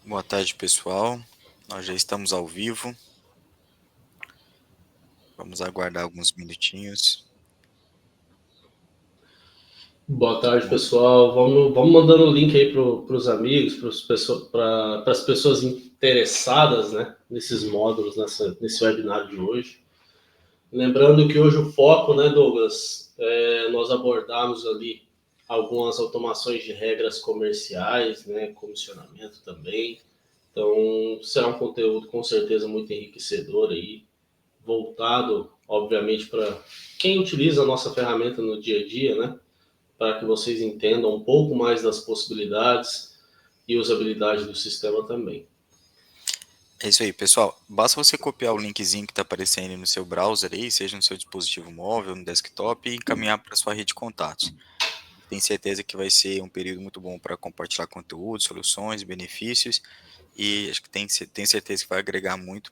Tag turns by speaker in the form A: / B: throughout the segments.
A: Boa tarde, pessoal. Nós já estamos ao vivo. Vamos aguardar alguns minutinhos.
B: Boa tarde, pessoal. Vamos mandando o link aí para os amigos, para as pessoas interessadas, né, nesses módulos, nesse webinar de hoje. Lembrando que hoje o foco, né, Douglas, é nós abordarmos ali algumas automações de regras comerciais, né, comissionamento também. Então, será um conteúdo com certeza muito enriquecedor aí, voltado, obviamente, para quem utiliza a nossa ferramenta no dia a dia, né? Para que vocês entendam um pouco mais das possibilidades e usabilidade do sistema também.
A: É isso aí, pessoal. Basta você copiar o linkzinho que está aparecendo no seu browser aí, seja no seu dispositivo móvel, no desktop, e encaminhar para sua rede de contatos. Tenho certeza que vai ser um período muito bom para compartilhar conteúdo, soluções, benefícios, e acho que tenho certeza que vai agregar muito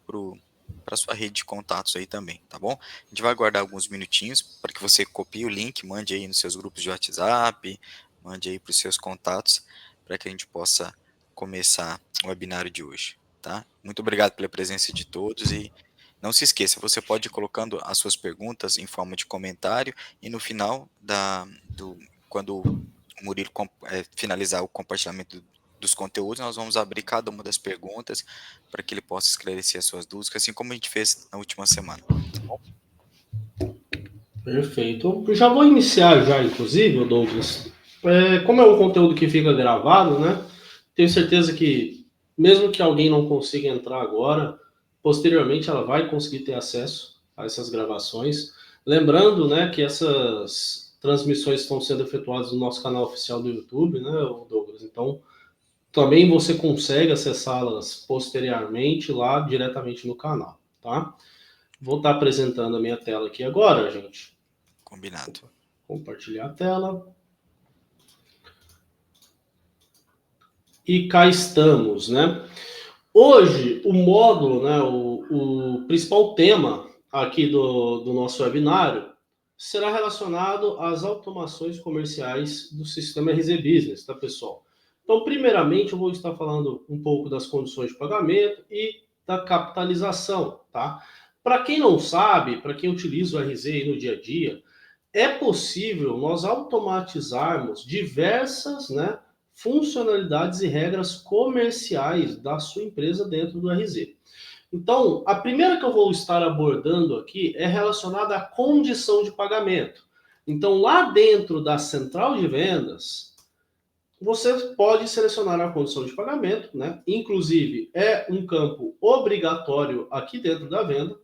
A: para sua rede de contatos aí também, tá bom? A gente vai aguardar alguns minutinhos para que você copie o link, mande aí nos seus grupos de WhatsApp, mande aí para os seus contatos, para que a gente possa começar o webinário de hoje, tá? Muito obrigado pela presença de todos e não se esqueça, você pode ir colocando as suas perguntas em forma de comentário e no final quando o Murilo finalizar o compartilhamento dos conteúdos, nós vamos abrir cada uma das perguntas para que ele possa esclarecer as suas dúvidas, assim como a gente fez na última semana. Tá bom?
B: Perfeito. Eu já vou iniciar já, inclusive, Douglas. Como é um conteúdo que fica gravado, né? Tenho certeza que, mesmo que alguém não consiga entrar agora, posteriormente ela vai conseguir ter acesso a essas gravações. Lembrando, né, que essas transmissões estão sendo efetuadas no nosso canal oficial do YouTube, né, Douglas? Então, também você consegue acessá-las posteriormente lá diretamente no canal, tá? Vou estar apresentando a minha tela aqui agora, gente.
A: Combinado.
B: Compartilhar a tela. E cá estamos, né? Hoje, o módulo, né, o principal tema aqui do nosso webinário será relacionado às automações comerciais do sistema RZ Business, tá, pessoal? Então, primeiramente, eu vou estar falando um pouco das condições de pagamento e da capitalização, tá? Para quem não sabe, para quem utiliza o RZ aí no dia a dia, é possível nós automatizarmos diversas, né, funcionalidades e regras comerciais da sua empresa dentro do RZ. Então, a primeira que eu vou estar abordando aqui é relacionada à condição de pagamento. Então, lá dentro da central de vendas, você pode selecionar a condição de pagamento, né? Inclusive, é um campo obrigatório aqui dentro da venda,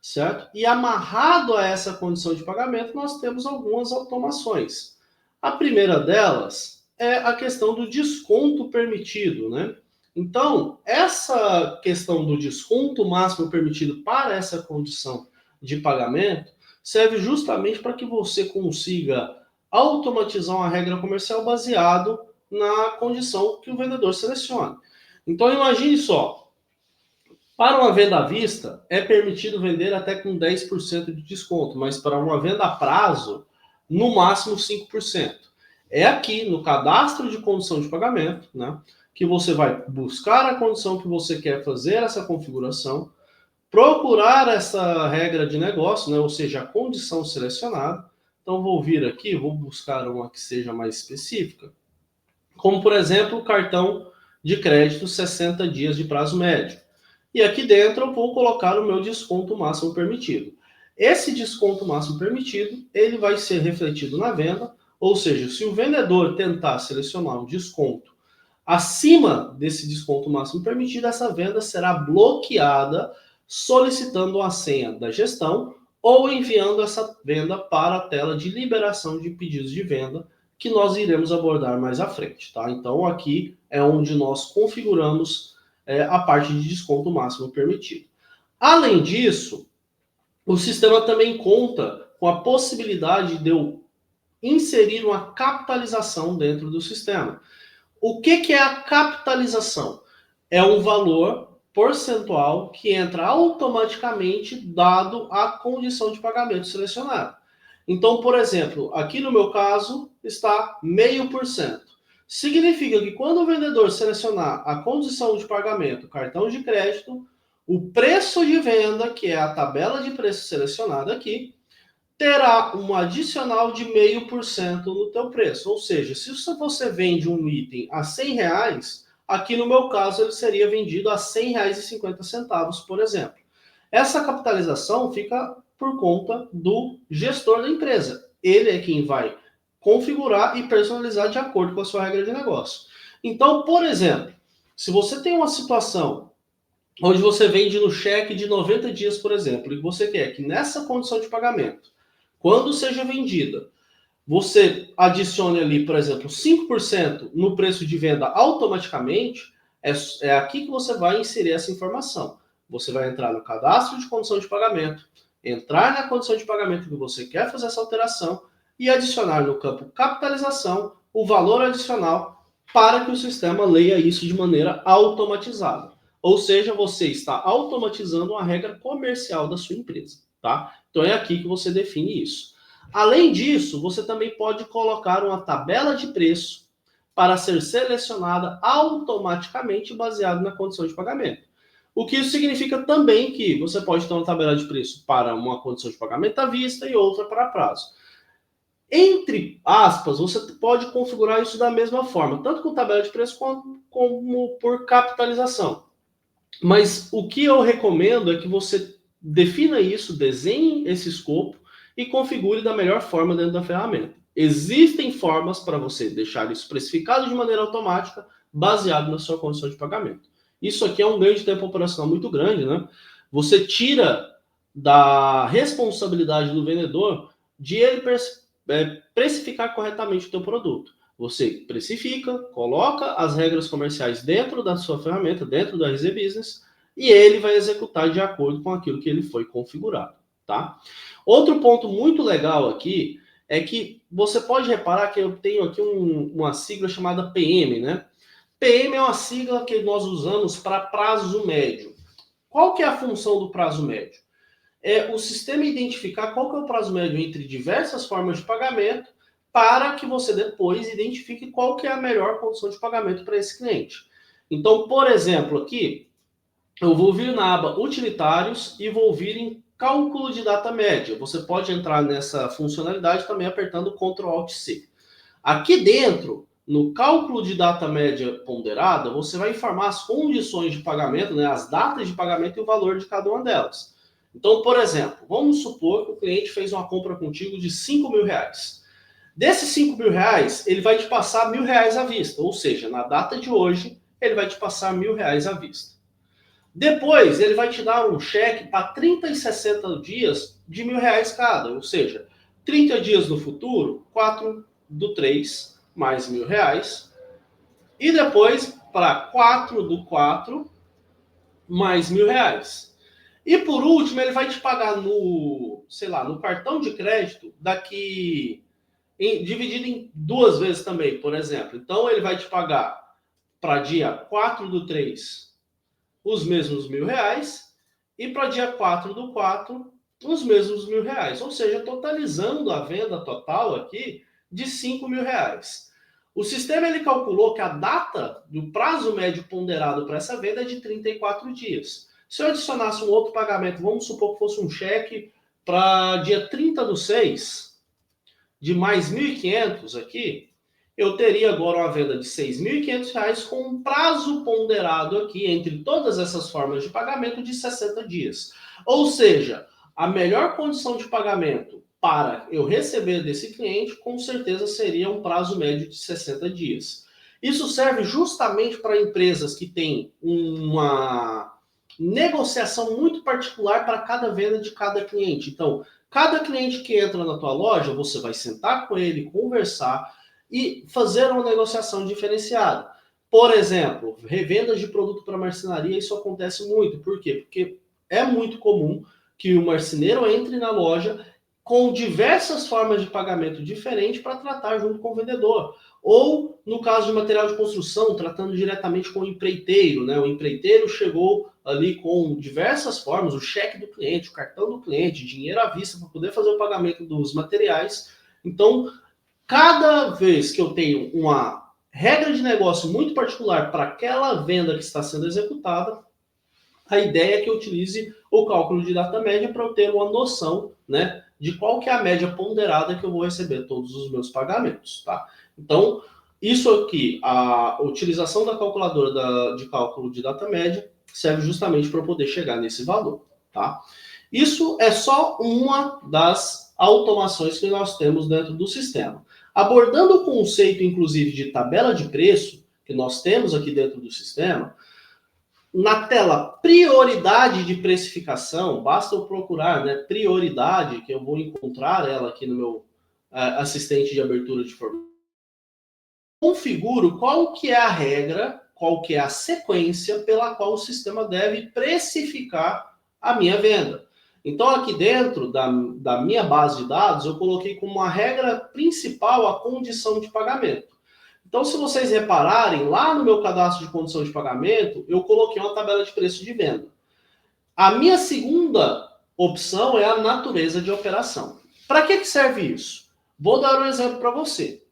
B: certo? E amarrado a essa condição de pagamento, nós temos algumas automações. A primeira delas é a questão do desconto permitido, né? Então, essa questão do desconto máximo permitido para essa condição de pagamento serve justamente para que você consiga automatizar uma regra comercial baseado na condição que o vendedor selecione. Então, imagine só, para uma venda à vista, é permitido vender até com 10% de desconto, mas para uma venda a prazo, no máximo 5%. É aqui no cadastro de condição de pagamento, né, que você vai buscar a condição que você quer fazer essa configuração, procurar essa regra de negócio, né, ou seja, a condição selecionada. Então, vou vir aqui, vou buscar uma que seja mais específica, como, por exemplo, o cartão de crédito 60 dias de prazo médio. E aqui dentro eu vou colocar o meu desconto máximo permitido. Esse desconto máximo permitido, ele vai ser refletido na venda, ou seja, se o vendedor tentar selecionar um desconto acima desse desconto máximo permitido, essa venda será bloqueada solicitando a senha da gestão ou enviando essa venda para a tela de liberação de pedidos de venda, que nós iremos abordar mais à frente, tá? Então aqui é onde nós configuramos a parte de desconto máximo permitido. Além disso, o sistema também conta com a possibilidade de eu inserir uma capitalização dentro do sistema. O que é a capitalização? É um valor percentual que entra automaticamente dado a condição de pagamento selecionada. Então, por exemplo, aqui no meu caso está 0,5%. Significa que quando o vendedor selecionar a condição de pagamento, cartão de crédito, o preço de venda, que é a tabela de preço selecionada aqui, terá um adicional de 0,5% no teu preço. Ou seja, se você vende um item a R$100, aqui no meu caso ele seria vendido a R$100,50, por exemplo. Essa capitalização fica por conta do gestor da empresa. Ele é quem vai configurar e personalizar de acordo com a sua regra de negócio. Então, por exemplo, se você tem uma situação onde você vende no cheque de 90 dias, por exemplo, e você quer que nessa condição de pagamento, quando seja vendida, você adicione ali, por exemplo, 5% no preço de venda automaticamente, é aqui que você vai inserir essa informação. Você vai entrar no cadastro de condição de pagamento, entrar na condição de pagamento que você quer fazer essa alteração e adicionar no campo capitalização o valor adicional para que o sistema leia isso de maneira automatizada. Ou seja, você está automatizando uma regra comercial da sua empresa, tá? Então é aqui que você define isso. Além disso, você também pode colocar uma tabela de preço para ser selecionada automaticamente baseado na condição de pagamento. O que isso significa também que você pode ter uma tabela de preço para uma condição de pagamento à vista e outra para prazo. Entre aspas, você pode configurar isso da mesma forma, tanto com tabela de preço como por capitalização. Mas o que eu recomendo é que você defina isso, desenhe esse escopo e configure da melhor forma dentro da ferramenta. Existem formas para você deixar isso precificado de maneira automática, baseado na sua condição de pagamento. Isso aqui é um ganho de tempo operacional muito grande, né? Você tira da responsabilidade do vendedor de ele precificar corretamente o teu produto. Você precifica, coloca as regras comerciais dentro da sua ferramenta, dentro do RZ Business, e ele vai executar de acordo com aquilo que ele foi configurado, tá? Outro ponto muito legal aqui é que você pode reparar que eu tenho aqui uma sigla chamada PM, né? PM é uma sigla que nós usamos para prazo médio. Qual que é a função do prazo médio? É o sistema identificar qual que é o prazo médio entre diversas formas de pagamento para que você depois identifique qual que é a melhor condição de pagamento para esse cliente. Então, por exemplo, aqui, eu vou vir na aba utilitários e vou vir em cálculo de data média. Você pode entrar nessa funcionalidade também apertando Ctrl Alt C. Aqui dentro, no cálculo de data média ponderada, você vai informar as condições de pagamento, né, as datas de pagamento e o valor de cada uma delas. Então, por exemplo, vamos supor que o cliente fez uma compra contigo de R$5.000. Desses R$5.000, ele vai te passar R$1.000 à vista, ou seja, na data de hoje, ele vai te passar R$1.000 à vista. Depois, ele vai te dar um cheque para 30 e 60 dias de R$1.000 cada, ou seja, 30 dias no futuro, 4/3 mais R$1.000, e depois para 4/4 mais R$1.000. E por último, ele vai te pagar no, sei lá, no cartão de crédito dividido em 2 vezes também, por exemplo. Então ele vai te pagar para dia 4/3 os mesmos R$1.000 e para dia 4/4 os mesmos R$1.000. Ou seja, totalizando a venda total aqui de R$5.000. O sistema ele calculou que a data do prazo médio ponderado para essa venda é de 34 dias. Se eu adicionasse um outro pagamento, vamos supor que fosse um cheque para dia 30/6, de mais R$1.500 aqui, eu teria agora uma venda de R$6.500 com um prazo ponderado aqui, entre todas essas formas de pagamento, de 60 dias. Ou seja, a melhor condição de pagamento para eu receber desse cliente, com certeza seria um prazo médio de 60 dias. Isso serve justamente para empresas que têm uma negociação muito particular para cada venda de cada cliente. Então, cada cliente que entra na tua loja, você vai sentar com ele, conversar e fazer uma negociação diferenciada. Por exemplo, revendas de produto para marcenaria, isso acontece muito. Por quê? Porque é muito comum que o marceneiro entre na loja com diversas formas de pagamento diferentes para tratar junto com o vendedor. Ou, no caso de material de construção, tratando diretamente com o empreiteiro, né? O empreiteiro chegou ali com diversas formas, o cheque do cliente, o cartão do cliente, dinheiro à vista para poder fazer o pagamento dos materiais. Então, cada vez que eu tenho uma regra de negócio muito particular para aquela venda que está sendo executada, a ideia é que eu utilize o cálculo de data média para eu ter uma noção, né, de qual que é a média ponderada que eu vou receber todos os meus pagamentos, tá? Então, isso aqui, a utilização da calculadora de cálculo de data média serve justamente para eu poder chegar nesse valor, tá? Isso é só uma das automações que nós temos dentro do sistema. Abordando o conceito, inclusive, de tabela de preço, que nós temos aqui dentro do sistema, na tela prioridade de precificação, basta eu procurar, né, prioridade, que eu vou encontrar ela aqui no meu assistente de abertura de formulário. Configuro qual que é a regra, qual que é a sequência pela qual o sistema deve precificar a minha venda. Então, aqui dentro da minha base de dados, eu coloquei como a regra principal a condição de pagamento. Então, se vocês repararem, lá no meu cadastro de condição de pagamento, eu coloquei uma tabela de preço de venda. A minha segunda opção é a natureza de operação. Para que serve isso? Vou dar um exemplo para você.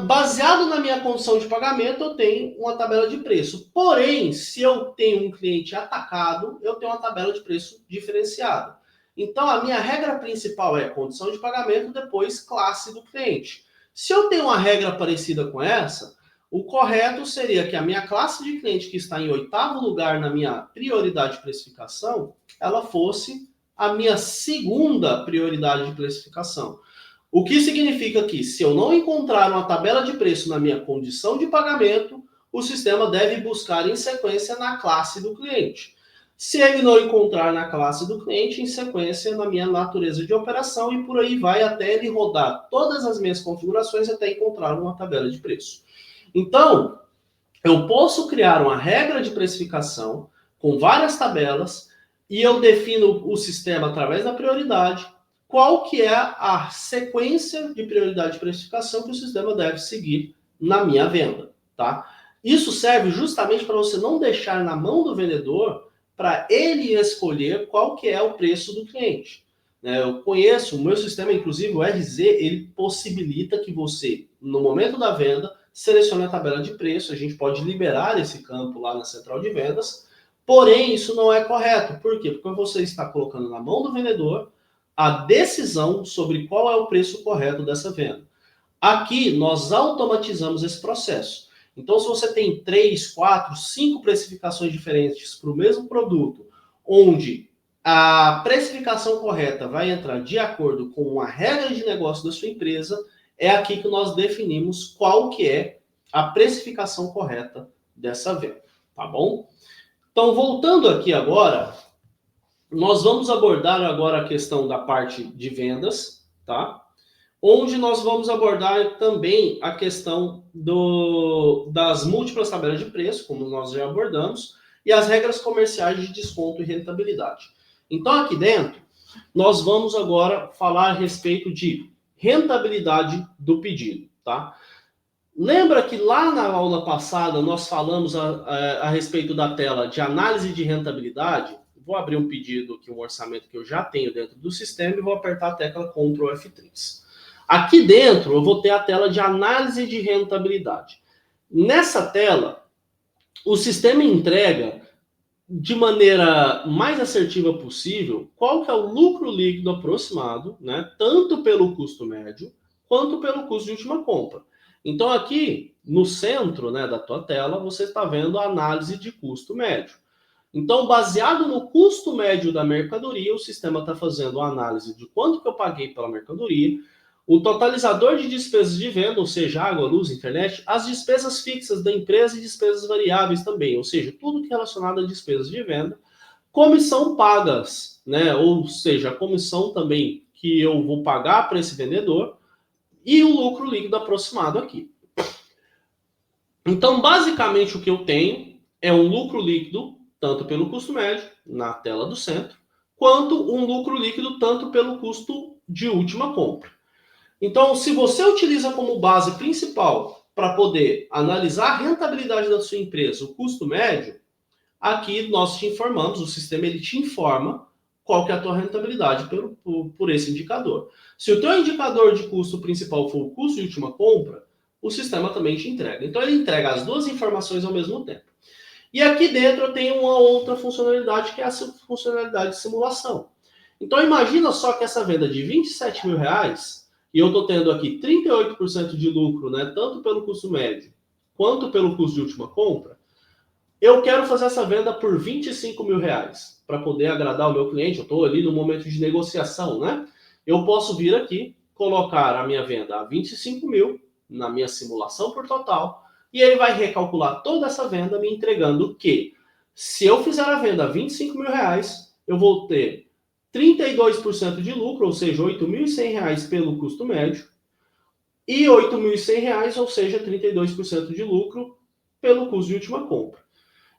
B: Baseado na minha condição de pagamento, eu tenho uma tabela de preço. Porém, se eu tenho um cliente atacado, eu tenho uma tabela de preço diferenciada. Então, a minha regra principal é condição de pagamento, depois classe do cliente. Se eu tenho uma regra parecida com essa, o correto seria que a minha classe de cliente, que está em 8º lugar na minha prioridade de precificação, ela fosse a minha segunda prioridade de precificação. O que significa que, se eu não encontrar uma tabela de preço na minha condição de pagamento, o sistema deve buscar em sequência na classe do cliente. Se ele não encontrar na classe do cliente, em sequência na minha natureza de operação, e por aí vai até ele rodar todas as minhas configurações até encontrar uma tabela de preço. Então, eu posso criar uma regra de precificação com várias tabelas e eu defino o sistema através da prioridade, qual que é a sequência de prioridade de precificação que o sistema deve seguir na minha venda, tá? Isso serve justamente para você não deixar na mão do vendedor para ele escolher qual que é o preço do cliente. Eu conheço, o meu sistema, inclusive o RZ, ele possibilita que você, no momento da venda, selecione a tabela de preço, a gente pode liberar esse campo lá na central de vendas, porém isso não é correto. Por quê? Porque você está colocando na mão do vendedor a decisão sobre qual é o preço correto dessa venda. Aqui, nós automatizamos esse processo. Então, se você tem 3, 4, 5 precificações diferentes para o mesmo produto, onde a precificação correta vai entrar de acordo com a regra de negócio da sua empresa, é aqui que nós definimos qual que é a precificação correta dessa venda, tá bom? Então, voltando aqui agora, nós vamos abordar agora a questão da parte de vendas, tá? Onde nós vamos abordar também a questão das múltiplas tabelas de preço, como nós já abordamos, e as regras comerciais de desconto e rentabilidade. Então, aqui dentro, nós vamos agora falar a respeito de rentabilidade do pedido, tá? Lembra que lá na aula passada nós falamos a respeito da tela de análise de rentabilidade? Vou abrir um pedido aqui, um orçamento que eu já tenho dentro do sistema e vou apertar a tecla Ctrl F3. Aqui dentro eu vou ter a tela de análise de rentabilidade. Nessa tela, o sistema entrega de maneira mais assertiva possível qual que é o lucro líquido aproximado, né, tanto pelo custo médio quanto pelo custo de última compra. Então aqui no centro, né, da tua tela você está vendo a análise de custo médio. Então, baseado no custo médio da mercadoria, o sistema está fazendo a análise de quanto que eu paguei pela mercadoria, o totalizador de despesas de venda, ou seja, água, luz, internet, as despesas fixas da empresa e despesas variáveis também, ou seja, tudo que é relacionado a despesas de venda, comissão pagas, né? Ou seja, a comissão também que eu vou pagar para esse vendedor e o lucro líquido aproximado aqui. Então, basicamente, o que eu tenho é um lucro líquido tanto pelo custo médio, na tela do centro, quanto um lucro líquido tanto pelo custo de última compra. Então, se você utiliza como base principal para poder analisar a rentabilidade da sua empresa, o custo médio, aqui nós te informamos, o sistema ele te informa qual que é a tua rentabilidade por esse indicador. Se o teu indicador de custo principal for o custo de última compra, o sistema também te entrega. Então ele entrega as duas informações ao mesmo tempo. E aqui dentro eu tenho uma outra funcionalidade, que é a funcionalidade de simulação. Então imagina só que essa venda de 27 mil reais, e eu estou tendo aqui 38% de lucro, né, tanto pelo custo médio quanto pelo custo de última compra, eu quero fazer essa venda por 25 mil reais, para poder agradar o meu cliente. Eu estou ali no momento de negociação, né? Eu posso vir aqui, colocar a minha venda a 25 mil na minha simulação por total, e ele vai recalcular toda essa venda, me entregando que, se eu fizer a venda a 25 mil reais, eu vou ter 32% de lucro, ou seja, R$ 8.100 pelo custo médio, e R$ 8.100, ou seja, 32% de lucro pelo custo de última compra.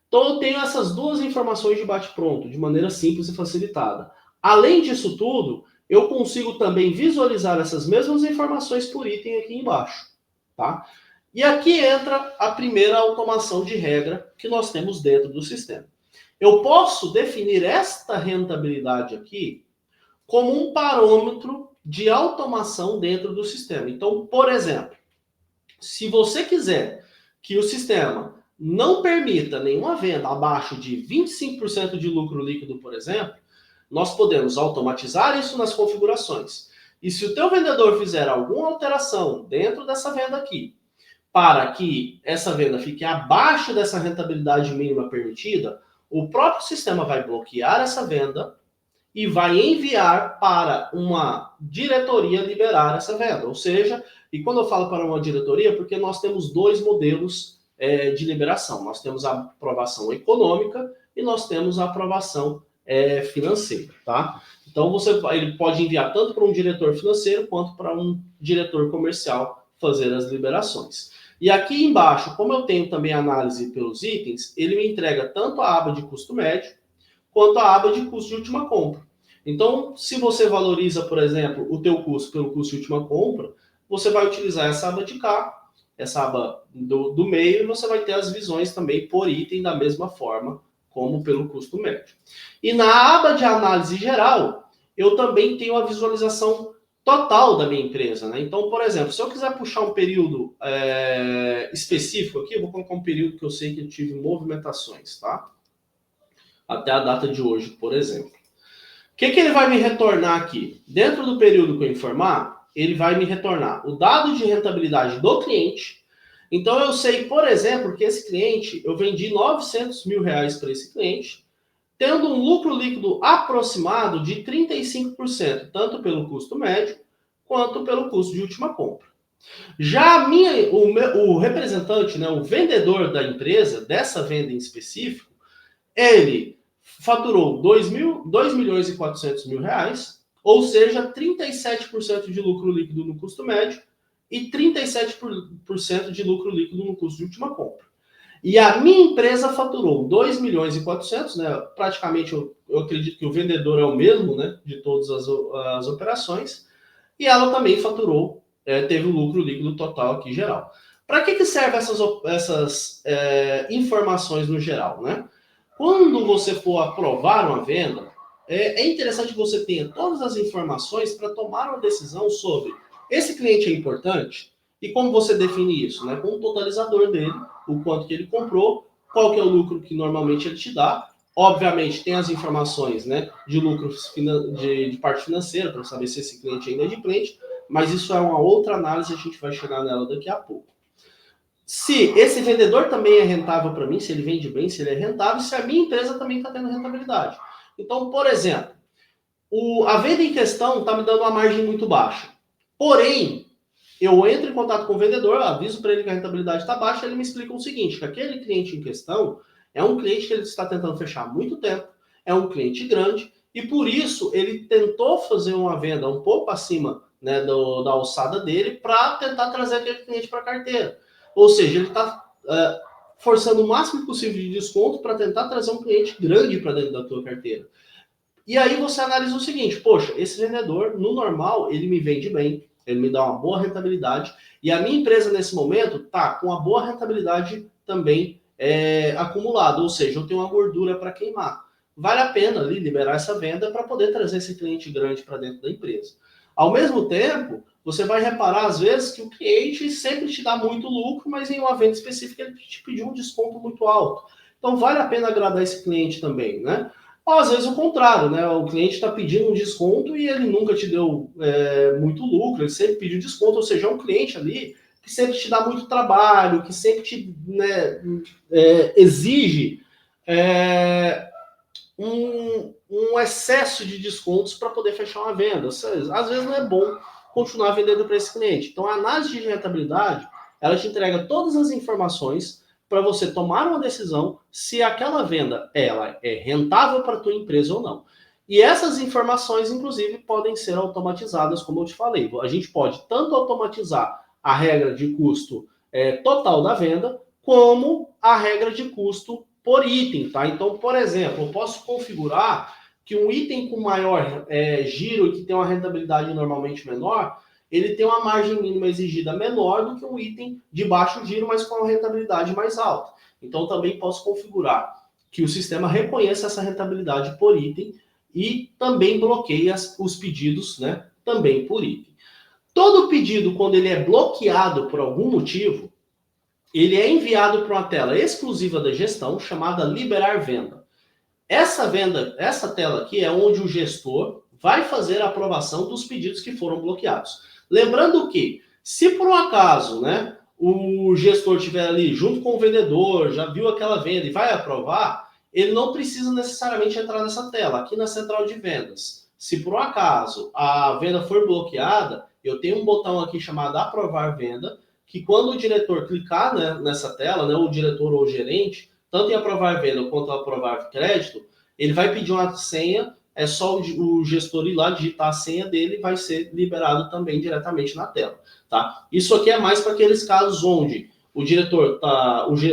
B: Então eu tenho essas duas informações de bate-pronto, de maneira simples e facilitada. Além disso tudo, eu consigo também visualizar essas mesmas informações por item aqui embaixo. Tá? E aqui entra a primeira automação de regra que nós temos dentro do sistema. Eu posso definir esta rentabilidade aqui como um parâmetro de automação dentro do sistema. Então, por exemplo, se você quiser que o sistema não permita nenhuma venda abaixo de 25% de lucro líquido, por exemplo, nós podemos automatizar isso nas configurações. E se o teu vendedor fizer alguma alteração dentro dessa venda aqui, para que essa venda fique abaixo dessa rentabilidade mínima permitida, o próprio sistema vai bloquear essa venda e vai enviar para uma diretoria liberar essa venda. Ou seja, e quando eu falo para uma diretoria, porque nós temos dois modelos de liberação. Nós temos a aprovação econômica e nós temos a aprovação financeira, tá? Então ele pode enviar tanto para um diretor financeiro quanto para um diretor comercial fazer as liberações. E aqui embaixo, como eu tenho também análise pelos itens, ele me entrega tanto a aba de custo médio quanto a aba de custo de última compra. Então, se você valoriza, por exemplo, o teu custo pelo custo de última compra, você vai utilizar essa aba de cá, essa aba do meio, e você vai ter as visões também por item da mesma forma, como pelo custo médio. E na aba de análise geral, eu também tenho a visualização total da minha empresa, né? Então, por exemplo, se eu quiser puxar um período específico aqui, eu vou colocar um período que eu sei que eu tive movimentações, tá? Até a data de hoje, por exemplo. O que ele vai me retornar aqui? Dentro do período que eu informar, ele vai me retornar o dado de rentabilidade do cliente. Então, eu sei, por exemplo, que esse cliente, eu vendi 900 mil reais para esse cliente, tendo um lucro líquido aproximado de 35%, tanto pelo custo médio, quanto pelo custo de última compra. Já o representante, né, o vendedor da empresa, dessa venda em específico, ele faturou 2 milhões e 400 mil reais, ou seja, 37% de lucro líquido no custo médio e 37% de lucro líquido no custo de última compra. E a minha empresa faturou 2 milhões e 400, né? Praticamente eu acredito que o vendedor é o mesmo, né, de todas as operações, e ela também faturou, teve o lucro líquido total aqui geral. Para que servem essas informações no geral, né? Quando você for aprovar uma venda, é interessante que você tenha todas as informações para tomar uma decisão sobre esse cliente é importante e como você define isso, né? Com o totalizador dele, o quanto que ele comprou, qual que é o lucro que normalmente ele te dá. Obviamente tem as informações, né, de lucro de parte financeira para saber se esse cliente ainda é de cliente, mas isso é uma outra análise, a gente vai chegar nela daqui a pouco. Se esse vendedor também é rentável para mim, se ele vende bem, se ele é rentável, se a minha empresa também está tendo rentabilidade. Então, por exemplo, a venda em questão está me dando uma margem muito baixa. Porém, eu entro em contato com o vendedor, aviso para ele que a rentabilidade está baixa, ele me explica o seguinte, que aquele cliente em questão é um cliente que ele está tentando fechar há muito tempo, é um cliente grande, e por isso ele tentou fazer uma venda um pouco acima, né, da alçada dele para tentar trazer aquele cliente para a carteira. Ou seja, ele está forçando o máximo possível de desconto para tentar trazer um cliente grande para dentro da tua carteira. E aí você analisa o seguinte, poxa, esse vendedor, no normal, ele me vende bem, ele me dá uma boa rentabilidade, e a minha empresa, nesse momento, está com uma boa rentabilidade também acumulada, ou seja, eu tenho uma gordura para queimar. Vale a pena ali liberar essa venda para poder trazer esse cliente grande para dentro da empresa. Ao mesmo tempo, você vai reparar, às vezes, que o cliente sempre te dá muito lucro, mas em uma venda específica ele te pediu um desconto muito alto. Então, vale a pena agradar esse cliente também, né? Ou, às vezes, o contrário, né? O cliente está pedindo um desconto e ele nunca te deu muito lucro, ele sempre pediu desconto, ou seja, é um cliente ali que sempre te dá muito trabalho, que sempre te exige um excesso de descontos para poder fechar uma venda. Às vezes não é bom continuar vendendo para esse cliente. Então, a análise de rentabilidade, ela te entrega todas as informações para você tomar uma decisão se aquela venda ela é rentável para a tua empresa ou não. E essas informações, inclusive, podem ser automatizadas, como eu te falei. A gente pode tanto automatizar a regra de custo total da venda, como a regra de custo por item, tá? Então, por exemplo, eu posso configurar que um item com maior giro e que tem uma rentabilidade normalmente menor, ele tem uma margem mínima exigida menor do que um item de baixo giro, mas com uma rentabilidade mais alta. Então, também posso configurar que o sistema reconheça essa rentabilidade por item e também bloqueia os pedidos, né, também por item. Todo pedido, quando ele é bloqueado por algum motivo, ele é enviado para uma tela exclusiva da gestão chamada Liberar Venda. Essa tela aqui é onde o gestor vai fazer a aprovação dos pedidos que foram bloqueados. Lembrando que, se por um acaso, né, o gestor estiver ali junto com o vendedor, já viu aquela venda e vai aprovar, ele não precisa necessariamente entrar nessa tela. Aqui na central de vendas, se por um acaso a venda for bloqueada, eu tenho um botão aqui chamado Aprovar Venda, que quando o diretor clicar, né, nessa tela, né, o diretor ou o gerente, tanto em aprovar venda quanto em aprovar crédito, ele vai pedir uma senha, é só o gestor ir lá, digitar a senha dele e vai ser liberado também diretamente na tela. Tá? Isso aqui é mais para aqueles casos onde o diretor,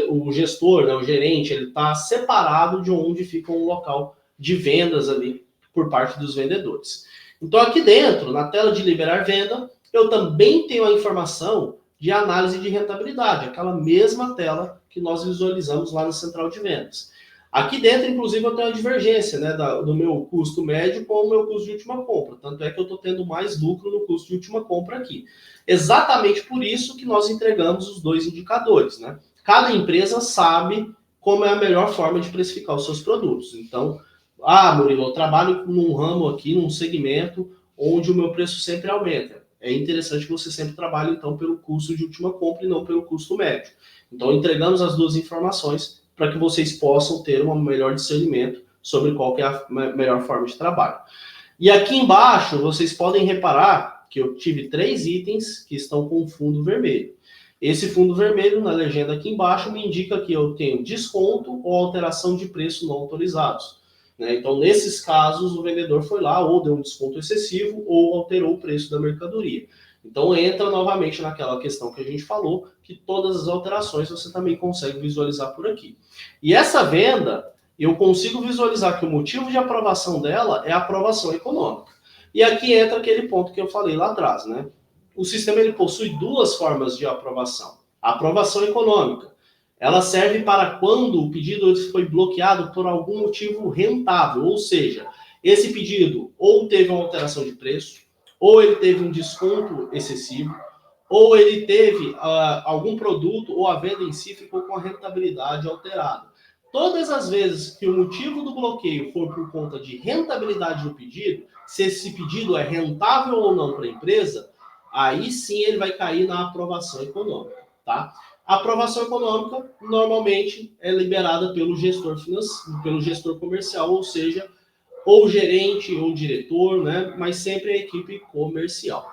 B: o gestor, né, o gerente, ele está separado de onde fica um local de vendas ali por parte dos vendedores. Então aqui dentro, na tela de liberar venda, eu também tenho a informação de análise de rentabilidade, aquela mesma tela que nós visualizamos lá na central de vendas. Aqui dentro, inclusive, eu tenho a divergência, né, do meu custo médio com o meu custo de última compra. Tanto é que eu estou tendo mais lucro no custo de última compra aqui. Exatamente por isso que nós entregamos os dois indicadores, né? Cada empresa sabe como é a melhor forma de precificar os seus produtos. Então, Murilo, eu trabalho num ramo aqui, num segmento onde o meu preço sempre aumenta. É interessante que você sempre trabalhe, então, pelo custo de última compra e não pelo custo médio. Então, entregamos as duas informações para que vocês possam ter um melhor discernimento sobre qual que é a melhor forma de trabalho. E aqui embaixo, vocês podem reparar que eu tive 3 itens que estão com fundo vermelho. Esse fundo vermelho, na legenda aqui embaixo, me indica que eu tenho desconto ou alteração de preço não autorizados. Então, nesses casos, o vendedor foi lá ou deu um desconto excessivo ou alterou o preço da mercadoria. Então, entra novamente naquela questão que a gente falou, que todas as alterações você também consegue visualizar por aqui. E essa venda, eu consigo visualizar que o motivo de aprovação dela é a aprovação econômica. E aqui entra aquele ponto que eu falei lá atrás, né? O sistema ele possui 2 formas de aprovação. A aprovação econômica, ela serve para quando o pedido foi bloqueado por algum motivo rentável, ou seja, esse pedido ou teve uma alteração de preço, ou ele teve um desconto excessivo, ou ele teve algum produto ou a venda em si ficou com a rentabilidade alterada. Todas as vezes que o motivo do bloqueio for por conta de rentabilidade do pedido, se esse pedido é rentável ou não para a empresa, aí sim ele vai cair na aprovação econômica, tá? A aprovação econômica normalmente é liberada pelo gestor financeiro, pelo gestor comercial, ou seja, ou gerente ou diretor, né? Mas sempre a equipe comercial.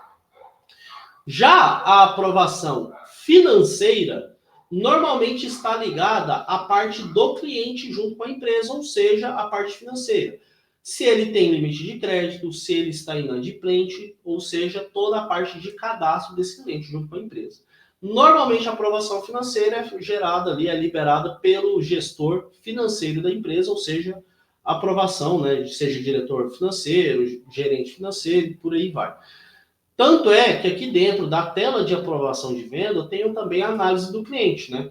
B: Já a aprovação financeira normalmente está ligada à parte do cliente junto com a empresa, ou seja, a parte financeira. Se ele tem limite de crédito, se ele está inadimplente, ou seja, toda a parte de cadastro desse cliente junto com a empresa. Normalmente a aprovação financeira é gerada ali, é liberada pelo gestor financeiro da empresa, ou seja, a aprovação, né, seja diretor financeiro, gerente financeiro e por aí vai. Tanto é que aqui dentro da tela de aprovação de venda, eu tenho também a análise do cliente, né?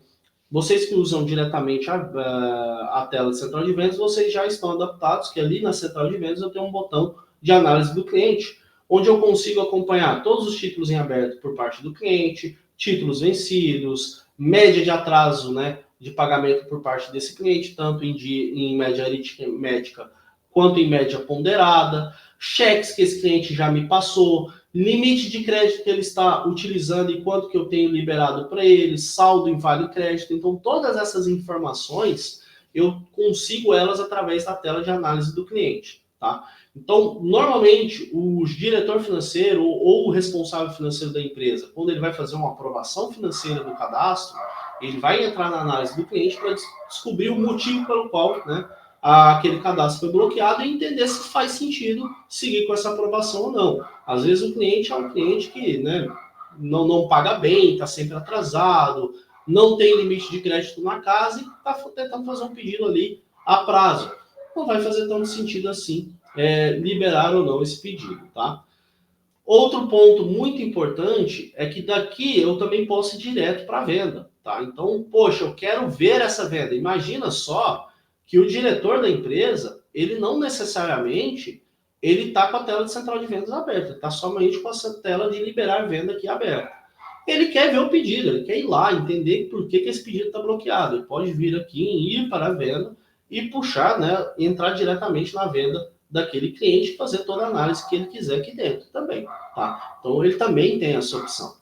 B: Vocês que usam diretamente a tela de central de vendas, vocês já estão adaptados, que ali na central de vendas eu tenho um botão de análise do cliente, onde eu consigo acompanhar todos os títulos em aberto por parte do cliente, títulos vencidos, média de atraso, né, de pagamento por parte desse cliente, tanto em média aritmética quanto em média ponderada, cheques que esse cliente já me passou, limite de crédito que ele está utilizando e quanto que eu tenho liberado para ele, saldo em vale crédito. Então, todas essas informações eu consigo elas através da tela de análise do cliente, tá? Então, normalmente, o diretor financeiro ou o responsável financeiro da empresa, quando ele vai fazer uma aprovação financeira do cadastro, ele vai entrar na análise do cliente para descobrir o motivo pelo qual, né, aquele cadastro foi bloqueado e entender se faz sentido seguir com essa aprovação ou não. Às vezes o cliente é um cliente que, né, não paga bem, está sempre atrasado, não tem limite de crédito na casa e está tentando fazer um pedido ali a prazo. Não vai fazer tanto sentido assim liberar ou não esse pedido, tá? Outro ponto muito importante é que daqui eu também posso ir direto para a venda, tá? Então, poxa, eu quero ver essa venda. Imagina só que o diretor da empresa, ele não necessariamente ele está com a tela de central de vendas aberta, ele está somente com essa tela de liberar venda aqui aberta. Ele quer ver o pedido, ele quer ir lá, entender por que esse pedido está bloqueado. Ele pode vir aqui em ir para a venda e puxar, né, entrar diretamente na venda daquele cliente e fazer toda a análise que ele quiser aqui dentro também, tá? Então, ele também tem essa opção.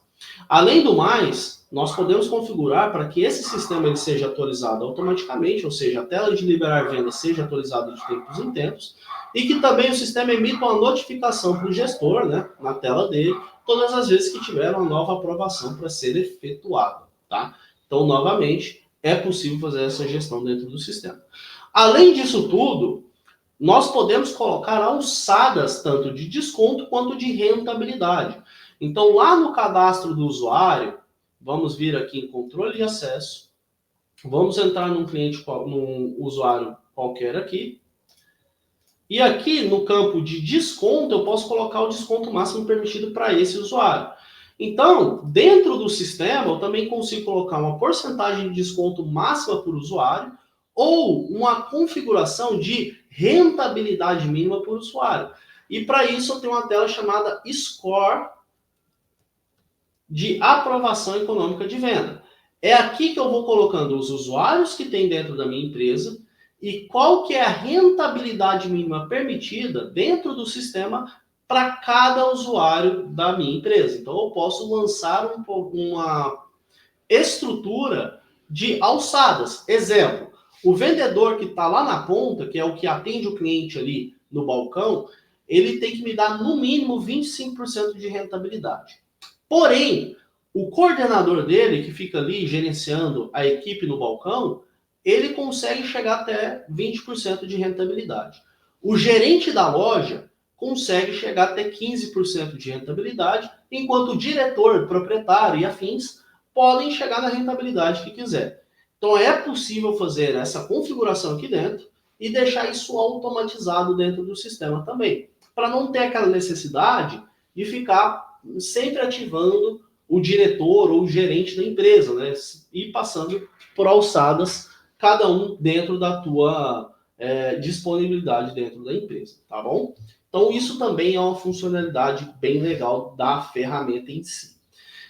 B: Além do mais, nós podemos configurar para que esse sistema ele seja atualizado automaticamente, ou seja, a tela de liberar venda seja atualizada de tempos em tempos, e que também o sistema emita uma notificação para o gestor, né, na tela dele, todas as vezes que tiver uma nova aprovação para ser efetuada, tá? Então, novamente, é possível fazer essa gestão dentro do sistema. Além disso tudo, nós podemos colocar alçadas tanto de desconto quanto de rentabilidade. Então, lá no cadastro do usuário, vamos vir aqui em controle de acesso, vamos entrar num usuário qualquer aqui, e aqui no campo de desconto, eu posso colocar o desconto máximo permitido para esse usuário. Então, dentro do sistema, eu também consigo colocar uma porcentagem de desconto máxima por usuário ou uma configuração de rentabilidade mínima por usuário. E para isso, eu tenho uma tela chamada Score de aprovação econômica de venda. É aqui que eu vou colocando os usuários que tem dentro da minha empresa e qual que é a rentabilidade mínima permitida dentro do sistema para cada usuário da minha empresa. Então, eu posso lançar uma estrutura de alçadas. Exemplo, o vendedor que está lá na ponta, que é o que atende o cliente ali no balcão, ele tem que me dar no mínimo 25% de rentabilidade. Porém, o coordenador dele, que fica ali gerenciando a equipe no balcão, ele consegue chegar até 20% de rentabilidade. O gerente da loja consegue chegar até 15% de rentabilidade, enquanto o diretor, proprietário e afins podem chegar na rentabilidade que quiser. Então é possível fazer essa configuração aqui dentro e deixar isso automatizado dentro do sistema também, para não ter aquela necessidade de ficar sempre ativando o diretor ou o gerente da empresa, né? E passando por alçadas, cada um dentro da tua disponibilidade dentro da empresa, tá bom? Então isso também é uma funcionalidade bem legal da ferramenta em si.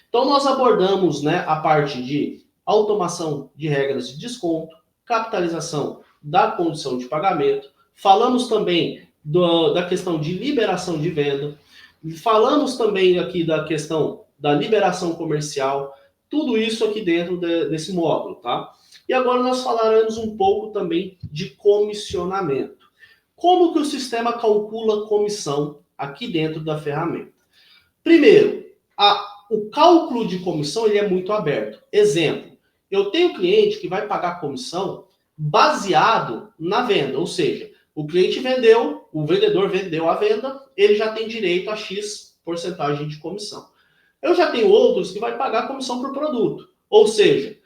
B: Então nós abordamos, né, a parte de automação de regras de desconto, capitalização da condição de pagamento, falamos também da questão de liberação de venda, falamos também aqui da questão da liberação comercial, tudo isso aqui dentro desse módulo, tá? E agora nós falaremos um pouco também de comissionamento. Como que o sistema calcula comissão aqui dentro da ferramenta? Primeiro, o cálculo de comissão ele é muito aberto. Exemplo, eu tenho cliente que vai pagar comissão baseado na venda, ou seja, o cliente vendeu, o vendedor vendeu a venda, ele já tem direito a X porcentagem de comissão. Eu já tenho outros que vai pagar comissão por produto, ou seja,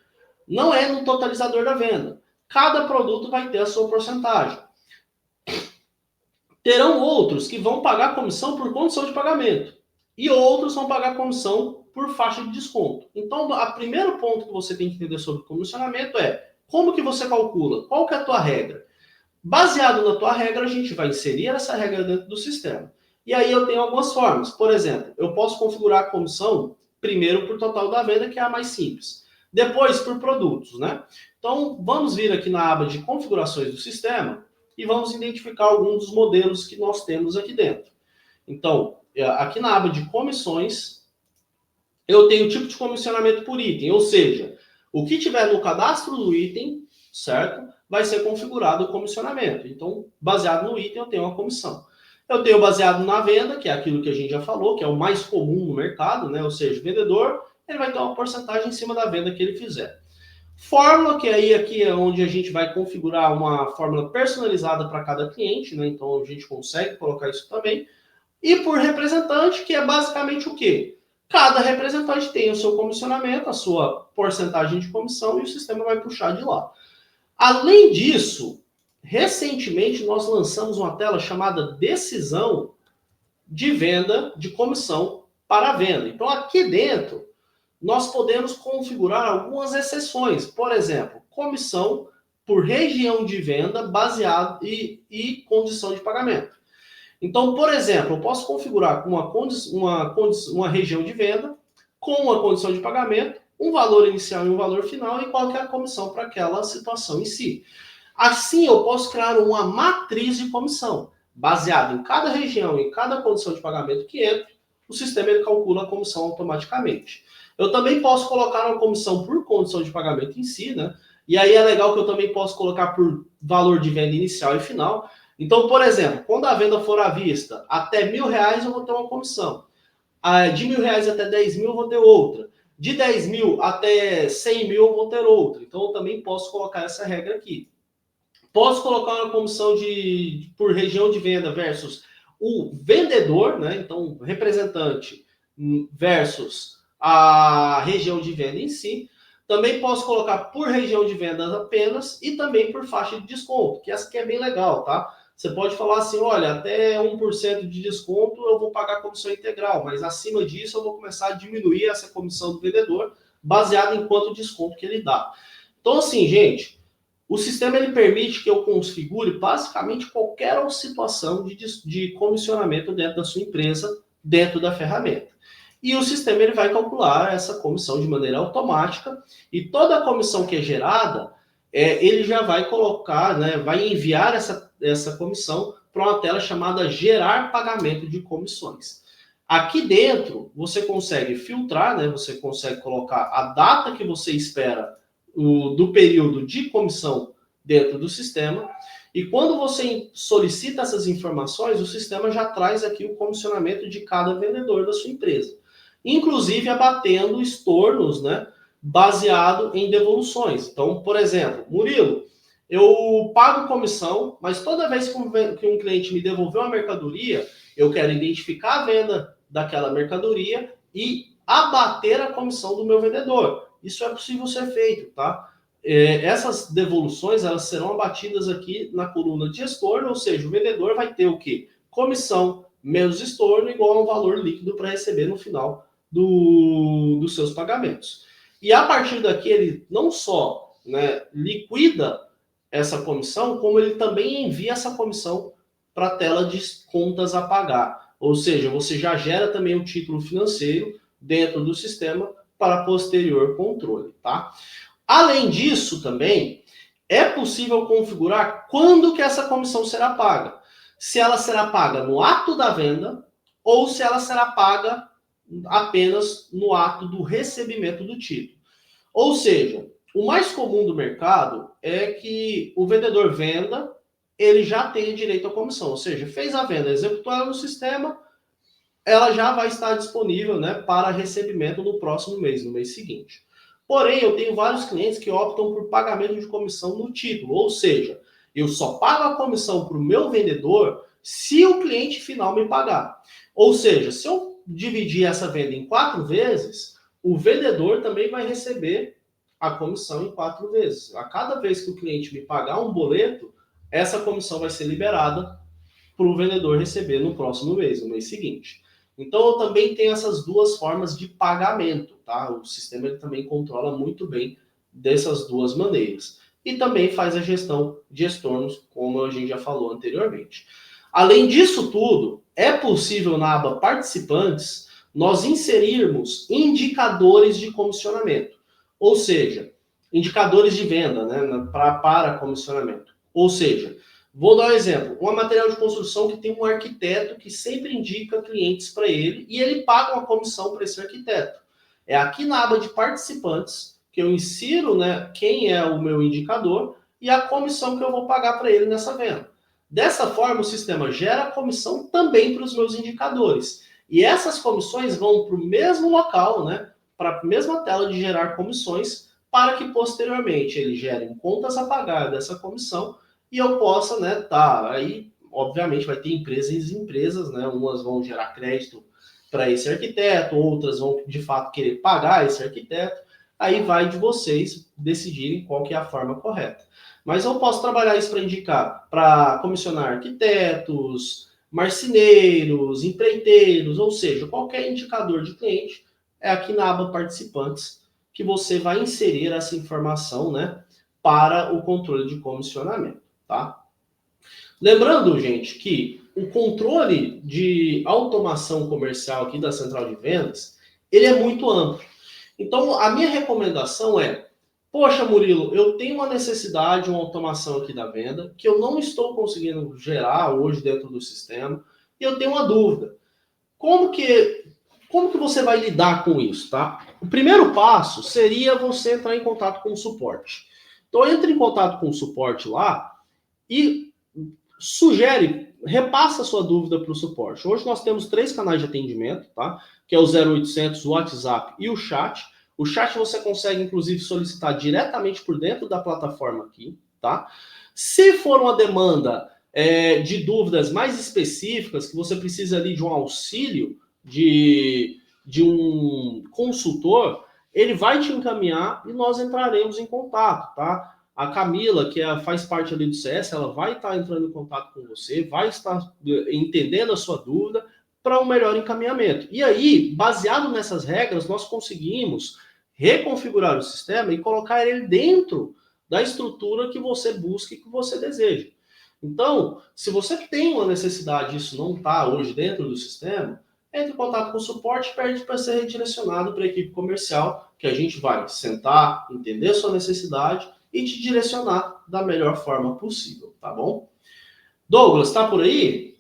B: não é no totalizador da venda. Cada produto vai ter a sua porcentagem. Terão outros que vão pagar comissão por condição de pagamento. E outros vão pagar comissão por faixa de desconto. Então, o primeiro ponto que você tem que entender sobre comissionamento é como que você calcula, qual que é a tua regra. Baseado na tua regra, a gente vai inserir essa regra dentro do sistema. E aí eu tenho algumas formas. Por exemplo, eu posso configurar a comissão primeiro por total da venda, que é a mais simples. Depois por produtos, né? Então, vamos vir aqui na aba de configurações do sistema e vamos identificar alguns dos modelos que nós temos aqui dentro. Então, aqui na aba de comissões, eu tenho o tipo de comissionamento por item, ou seja, o que tiver no cadastro do item, certo? Vai ser configurado o comissionamento. Então, baseado no item, eu tenho uma comissão. Eu tenho baseado na venda, que é aquilo que a gente já falou, que é o mais comum no mercado, né? Ou seja, o vendedor, ele vai ter uma porcentagem em cima da venda que ele fizer. Fórmula, que aí aqui é onde a gente vai configurar uma fórmula personalizada para cada cliente, né? Então a gente consegue colocar isso também. E por representante, que é basicamente o quê? Cada representante tem o seu comissionamento, a sua porcentagem de comissão e o sistema vai puxar de lá. Além disso, recentemente nós lançamos uma tela chamada decisão de venda de comissão para a venda. Então aqui dentro nós podemos configurar algumas exceções. Por exemplo, comissão por região de venda baseado e condição de pagamento. Então, por exemplo, eu posso configurar uma região de venda com uma condição de pagamento, um valor inicial e um valor final e qual que é a comissão para aquela situação em si. Assim, eu posso criar uma matriz de comissão, baseada em cada região, em cada condição de pagamento que entra, o sistema ele calcula a comissão automaticamente. Eu também posso colocar uma comissão por condição de pagamento em si, né? E aí é legal que eu também posso colocar por valor de venda inicial e final. Então, por exemplo, quando a venda for à vista, até R$ 1.000 eu vou ter uma comissão. De R$ 1.000 até 10 mil eu vou ter outra. De 10 mil até 100 mil eu vou ter outra. Então, eu também posso colocar essa regra aqui. Posso colocar uma comissão por região de venda versus o vendedor, né? Então, representante versus a região de venda em si. Também posso colocar por região de vendas apenas e também por faixa de desconto, que essa aqui é bem legal, tá? Você pode falar assim, olha, até 1% de desconto eu vou pagar a comissão integral, mas acima disso eu vou começar a diminuir essa comissão do vendedor, baseado em quanto desconto que ele dá. Então, assim, gente, o sistema ele permite que eu configure basicamente qualquer situação de comissionamento dentro da sua empresa, dentro da ferramenta. E o sistema ele vai calcular essa comissão de maneira automática e toda a comissão que é gerada, ele já vai colocar, né, vai enviar essa comissão para uma tela chamada gerar pagamento de comissões. Aqui dentro você consegue filtrar, né, você consegue colocar a data que você espera do período de comissão dentro do sistema. E quando você solicita essas informações, o sistema já traz aqui o comissionamento de cada vendedor da sua empresa. Inclusive abatendo estornos, né, baseado em devoluções. Então, por exemplo, Murilo, eu pago comissão, mas toda vez que um cliente me devolver uma mercadoria, eu quero identificar a venda daquela mercadoria e abater a comissão do meu vendedor. Isso é possível ser feito, tá? Essas devoluções elas serão abatidas aqui na coluna de estorno, ou seja, o vendedor vai ter o quê? Comissão menos estorno igual a um valor líquido para receber no final dos seus pagamentos. E a partir daqui ele não só, né, liquida essa comissão, como ele também envia essa comissão para a tela de contas a pagar. Ou seja, você já gera também o título financeiro dentro do sistema para posterior controle, tá? Além disso, também é possível configurar quando que essa comissão será paga. Se ela será paga no ato da venda ou se ela será paga apenas no ato do recebimento do título. Ou seja, o mais comum do mercado é que o vendedor venda, ele já tem direito à comissão. Ou seja, fez a venda, executou ela no sistema, ela já vai estar disponível, né, para recebimento no próximo mês, no mês seguinte. Porém, eu tenho vários clientes que optam por pagamento de comissão no título, ou seja, eu só pago a comissão para o meu vendedor se o cliente final me pagar. Ou seja, se eu dividir essa venda em 4 vezes, o vendedor também vai receber a comissão em 4 vezes. A cada vez que o cliente me pagar um boleto, essa comissão vai ser liberada para o vendedor receber no próximo mês, no mês seguinte. Então, eu também tenho essas duas formas de pagamento, tá? O sistema ele também controla muito bem dessas duas maneiras. E também faz a gestão de estornos, como a gente já falou anteriormente. Além disso tudo, é possível na aba participantes nós inserirmos indicadores de comissionamento, ou seja, indicadores de venda, né, para comissionamento. Ou seja, vou dar um exemplo, um material de construção que tem um arquiteto que sempre indica clientes para ele e ele paga uma comissão para esse arquiteto. É aqui na aba de participantes que eu insiro, né, quem é o meu indicador e a comissão que eu vou pagar para ele nessa venda. Dessa forma, o sistema gera comissão também para os meus indicadores. E essas comissões vão para o mesmo local, né, para a mesma tela de gerar comissões, para que posteriormente ele gere contas a pagar dessa comissão e eu possa, né, tá, aí obviamente vai ter empresas e empresas, né, umas vão gerar crédito para esse arquiteto, outras vão de fato querer pagar esse arquiteto, aí vai de vocês decidirem qual que é a forma correta. Mas eu posso trabalhar isso para indicar, para comissionar arquitetos, marceneiros, empreiteiros, ou seja, qualquer indicador de cliente, é aqui na aba participantes que você vai inserir essa informação, né, para o controle de comissionamento, tá? Lembrando, gente, que o controle de automação comercial aqui da central de vendas, ele é muito amplo. Então, a minha recomendação é, poxa, Murilo, eu tenho uma necessidade, uma automação aqui da venda, que eu não estou conseguindo gerar hoje dentro do sistema, e eu tenho uma dúvida. Como que, como que você vai lidar com isso, tá? O primeiro passo seria você entrar em contato com o suporte. Então, entre em contato com o suporte lá e sugere, repassa a sua dúvida para o suporte. Hoje nós temos 3 canais de atendimento, tá? Que é o 0800, o WhatsApp e o chat. O chat você consegue, inclusive, solicitar diretamente por dentro da plataforma aqui, tá? Se for uma demanda de dúvidas mais específicas, que você precisa ali de um auxílio de um consultor, ele vai te encaminhar e nós entraremos em contato, tá? A Camila, que faz parte ali do CS, ela vai estar entrando em contato com você, vai estar entendendo a sua dúvida para um melhor encaminhamento. E aí, baseado nessas regras, nós conseguimos reconfigurar o sistema e colocar ele dentro da estrutura que você busca e que você deseja. Então, se você tem uma necessidade e isso não está hoje dentro do sistema, entre em contato com o suporte e pede para ser redirecionado para a equipe comercial, que a gente vai sentar, entender a sua necessidade e te direcionar da melhor forma possível, tá bom? Douglas, tá por aí?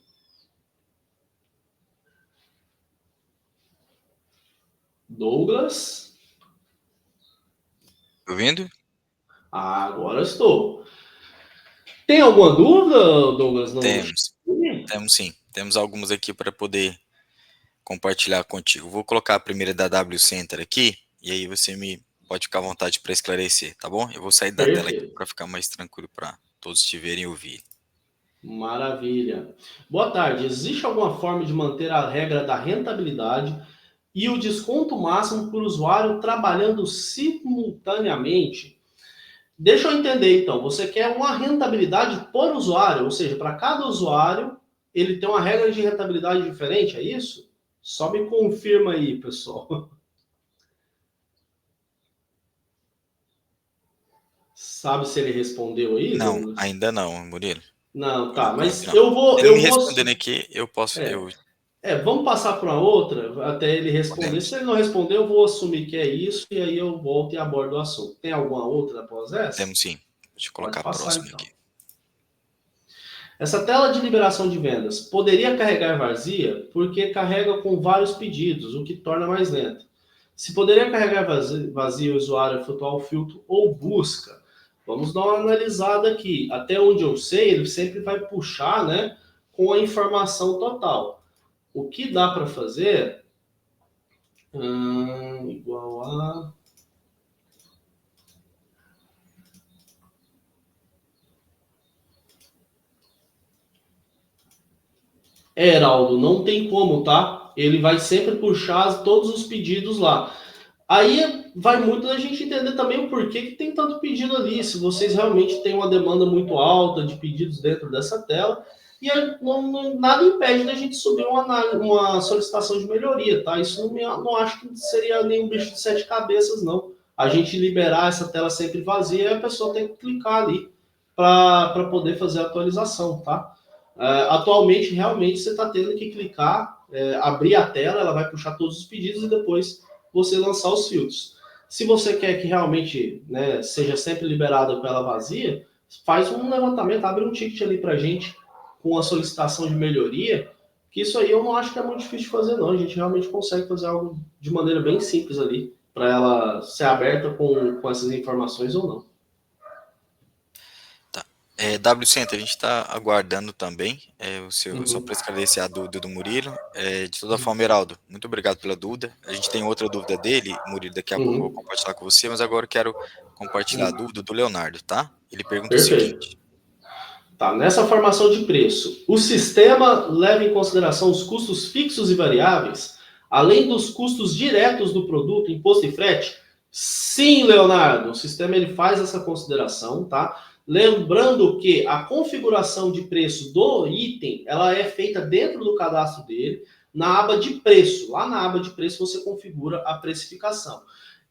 B: Douglas?
A: Ouvindo?
B: Ah, agora estou. Tem alguma dúvida, Douglas?
A: Temos sim. Temos algumas aqui para poder compartilhar contigo. Vou colocar a primeira da W Center aqui, e aí você pode ficar à vontade para esclarecer, tá bom? Eu vou sair da tela aqui para ficar mais tranquilo para todos te verem e ouvir.
B: Maravilha. Boa tarde. Existe alguma forma de manter a regra da rentabilidade e o desconto máximo por usuário trabalhando simultaneamente? Deixa eu entender, então. Você quer uma rentabilidade por usuário, ou seja, para cada usuário, ele tem uma regra de rentabilidade diferente, é isso? Só me confirma aí, pessoal. Sabe se ele respondeu aí,
A: Não,
B: Douglas?
A: ainda não, Murilo.
B: Não,
A: Por
B: tá,
A: enquanto,
B: mas
A: não.
B: eu vou.
A: Ele me respondendo aqui, eu posso.
B: Vamos passar para outra até ele responder.
A: Podemos.
B: Se ele não responder, eu vou assumir que é isso e aí eu volto e abordo o assunto. Tem alguma outra após essa?
A: Temos sim. Deixa eu
B: Pode
A: colocar a
B: passar
A: próxima
B: então.
A: aqui.
B: Essa tela de liberação de vendas poderia carregar vazia porque carrega com vários pedidos, o que torna mais lento. Se poderia carregar vazia o usuário efetuar o filtro ou busca. Vamos dar uma analisada aqui. Até onde eu sei, ele sempre vai puxar, né, com a informação total. O que dá para fazer? Igual a... Heraldo, não tem como, tá? Ele vai sempre puxar todos os pedidos lá. Aí vai muito da gente entender também o porquê que tem tanto pedido ali. Se vocês realmente têm uma demanda muito alta de pedidos dentro dessa tela, e nada impede da gente subir uma solicitação de melhoria, tá? Isso não acho que seria nenhum bicho de 7 cabeças, não. A gente liberar essa tela sempre vazia e a pessoa tem que clicar ali para poder fazer a atualização, tá? Atualmente, realmente, você está tendo que clicar, abrir a tela, ela vai puxar todos os pedidos e depois você lançar os filtros. Se você quer que realmente, né, seja sempre liberada com ela vazia, faz um levantamento, abre um ticket ali para a gente com a solicitação de melhoria, que isso aí eu não acho que é muito difícil de fazer, não. A gente realmente consegue fazer algo de maneira bem simples ali, para ela ser aberta com essas informações ou não.
A: Tá. WCenter, a gente está aguardando também só
B: Uhum.
A: para esclarecer a dúvida do Murilo. De toda forma, Heraldo, muito obrigado pela dúvida. A gente tem outra dúvida dele, Murilo, daqui a pouco eu vou
B: Uhum.
A: compartilhar com você, mas agora eu quero compartilhar a
B: Uhum.
A: dúvida do Leonardo, tá? Ele pergunta o
B: Perfeito.
A: seguinte:
B: Tá, nessa formação de preço, o sistema leva em consideração os custos fixos e variáveis, além dos custos diretos do produto, imposto e frete? Sim, Leonardo, o sistema ele faz essa consideração, tá? Lembrando que a configuração de preço do item, ela é feita dentro do cadastro dele, na aba de preço. Lá na aba de preço você configura a precificação.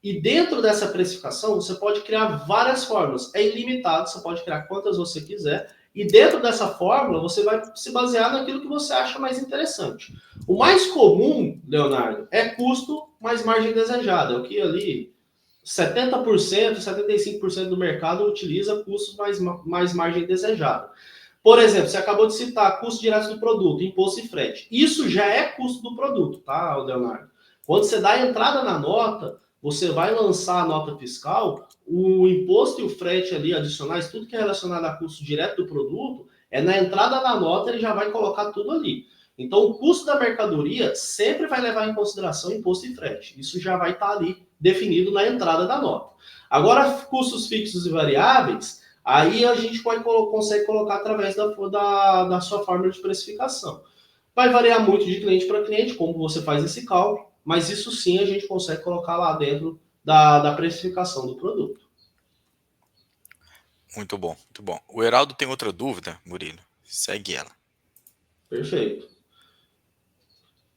B: E dentro dessa precificação, você pode criar várias formas. É ilimitado, você pode criar quantas você quiser. E dentro dessa fórmula, você vai se basear naquilo que você acha mais interessante. O mais comum, Leonardo, é custo mais margem desejada. É o que ali 70%, 75% do mercado utiliza custos mais margem desejada. Por exemplo, você acabou de citar custo direto do produto, imposto e frete. Isso já é custo do produto, tá, Leonardo? Quando você dá a entrada na nota, você vai lançar a nota fiscal, o imposto e o frete ali adicionais, tudo que é relacionado a custo direto do produto, na entrada da nota ele já vai colocar tudo ali. Então, o custo da mercadoria sempre vai levar em consideração imposto e frete. Isso já vai estar ali definido na entrada da nota. Agora, custos fixos e variáveis, aí a gente consegue colocar através da sua fórmula de precificação. Vai variar muito de cliente para cliente, como você faz esse cálculo, mas isso sim a gente consegue colocar lá dentro da precificação do produto.
A: muito bom, muito bom. O Heraldo tem outra dúvida, Murilo. Segue ela.
B: Perfeito.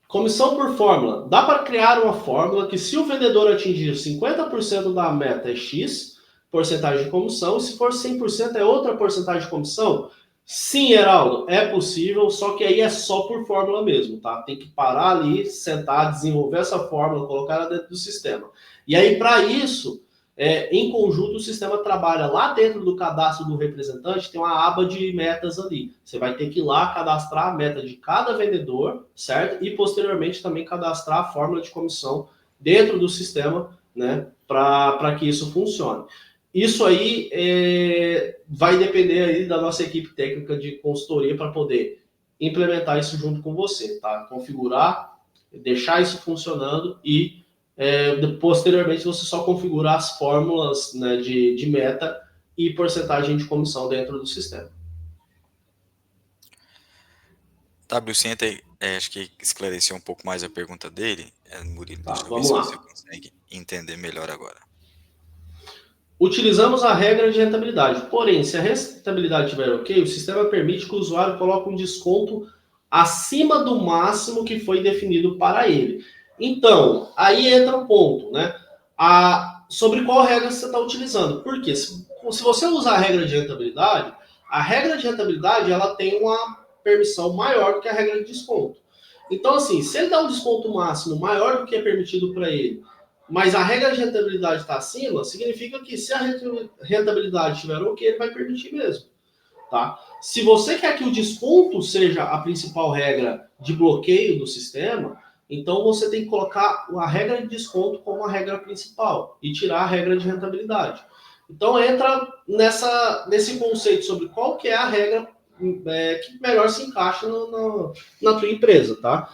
B: Comissão por fórmula. Dá para criar uma fórmula que, se o vendedor atingir 50% da meta, é X porcentagem de comissão, e se for 100% é outra porcentagem de comissão? Sim, Heraldo, é possível, só que aí é só por fórmula mesmo, tá? Tem que parar ali, sentar, desenvolver essa fórmula, colocar ela dentro do sistema. E aí, para isso, em conjunto, o sistema trabalha lá dentro do cadastro do representante, tem uma aba de metas ali. Você vai ter que ir lá cadastrar a meta de cada vendedor, certo? E posteriormente também cadastrar a fórmula de comissão dentro do sistema, né? Para que isso funcione. Isso aí vai depender aí da nossa equipe técnica de consultoria para poder implementar isso junto com você, tá? Configurar, deixar isso funcionando e posteriormente você só configura as fórmulas, né, de meta e porcentagem de comissão dentro do sistema.
A: WCenter, acho que esclareceu um pouco mais a pergunta dele. Murilo,
B: Tá,
A: deixa eu ver
B: vamos
A: se você
B: lá.
A: consegue entender melhor agora.
B: Utilizamos a regra de rentabilidade. Porém, se a rentabilidade estiver ok, o sistema permite que o usuário coloque um desconto acima do máximo que foi definido para ele. Então, aí entra um ponto, né? Sobre qual regra você está utilizando. Porque se você usar a regra de rentabilidade ela tem uma permissão maior do que a regra de desconto. Então, assim, se ele dá um desconto máximo maior do que é permitido para ele, mas a regra de rentabilidade está acima, significa que se a rentabilidade estiver ok, ele vai permitir mesmo. Tá? Se você quer que o desconto seja a principal regra de bloqueio do sistema, então você tem que colocar a regra de desconto como a regra principal e tirar a regra de rentabilidade. Então entra nesse conceito sobre qual que é a regra que melhor se encaixa na tua empresa, tá?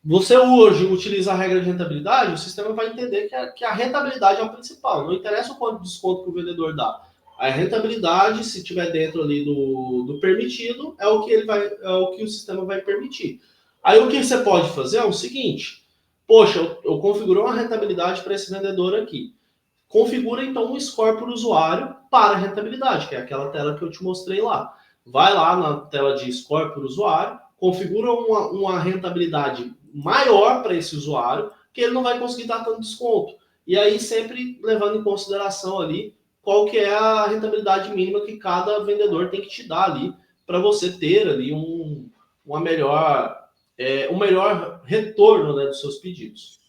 B: Você hoje utiliza a regra de rentabilidade, o sistema vai entender que a rentabilidade é o principal. Não interessa o quanto de desconto que o vendedor dá. A rentabilidade, se tiver dentro ali do permitido, é o que o sistema vai permitir. Aí o que você pode fazer é o seguinte: poxa, eu configurei uma rentabilidade para esse vendedor aqui. Configura então um score por usuário para a rentabilidade, que é aquela tela que eu te mostrei lá. Vai lá na tela de score por usuário, configura uma rentabilidade maior para esse usuário, que ele não vai conseguir dar tanto desconto. E aí sempre levando em consideração ali qual que é a rentabilidade mínima que cada vendedor tem que te dar ali para você ter ali um melhor retorno, né, dos seus pedidos.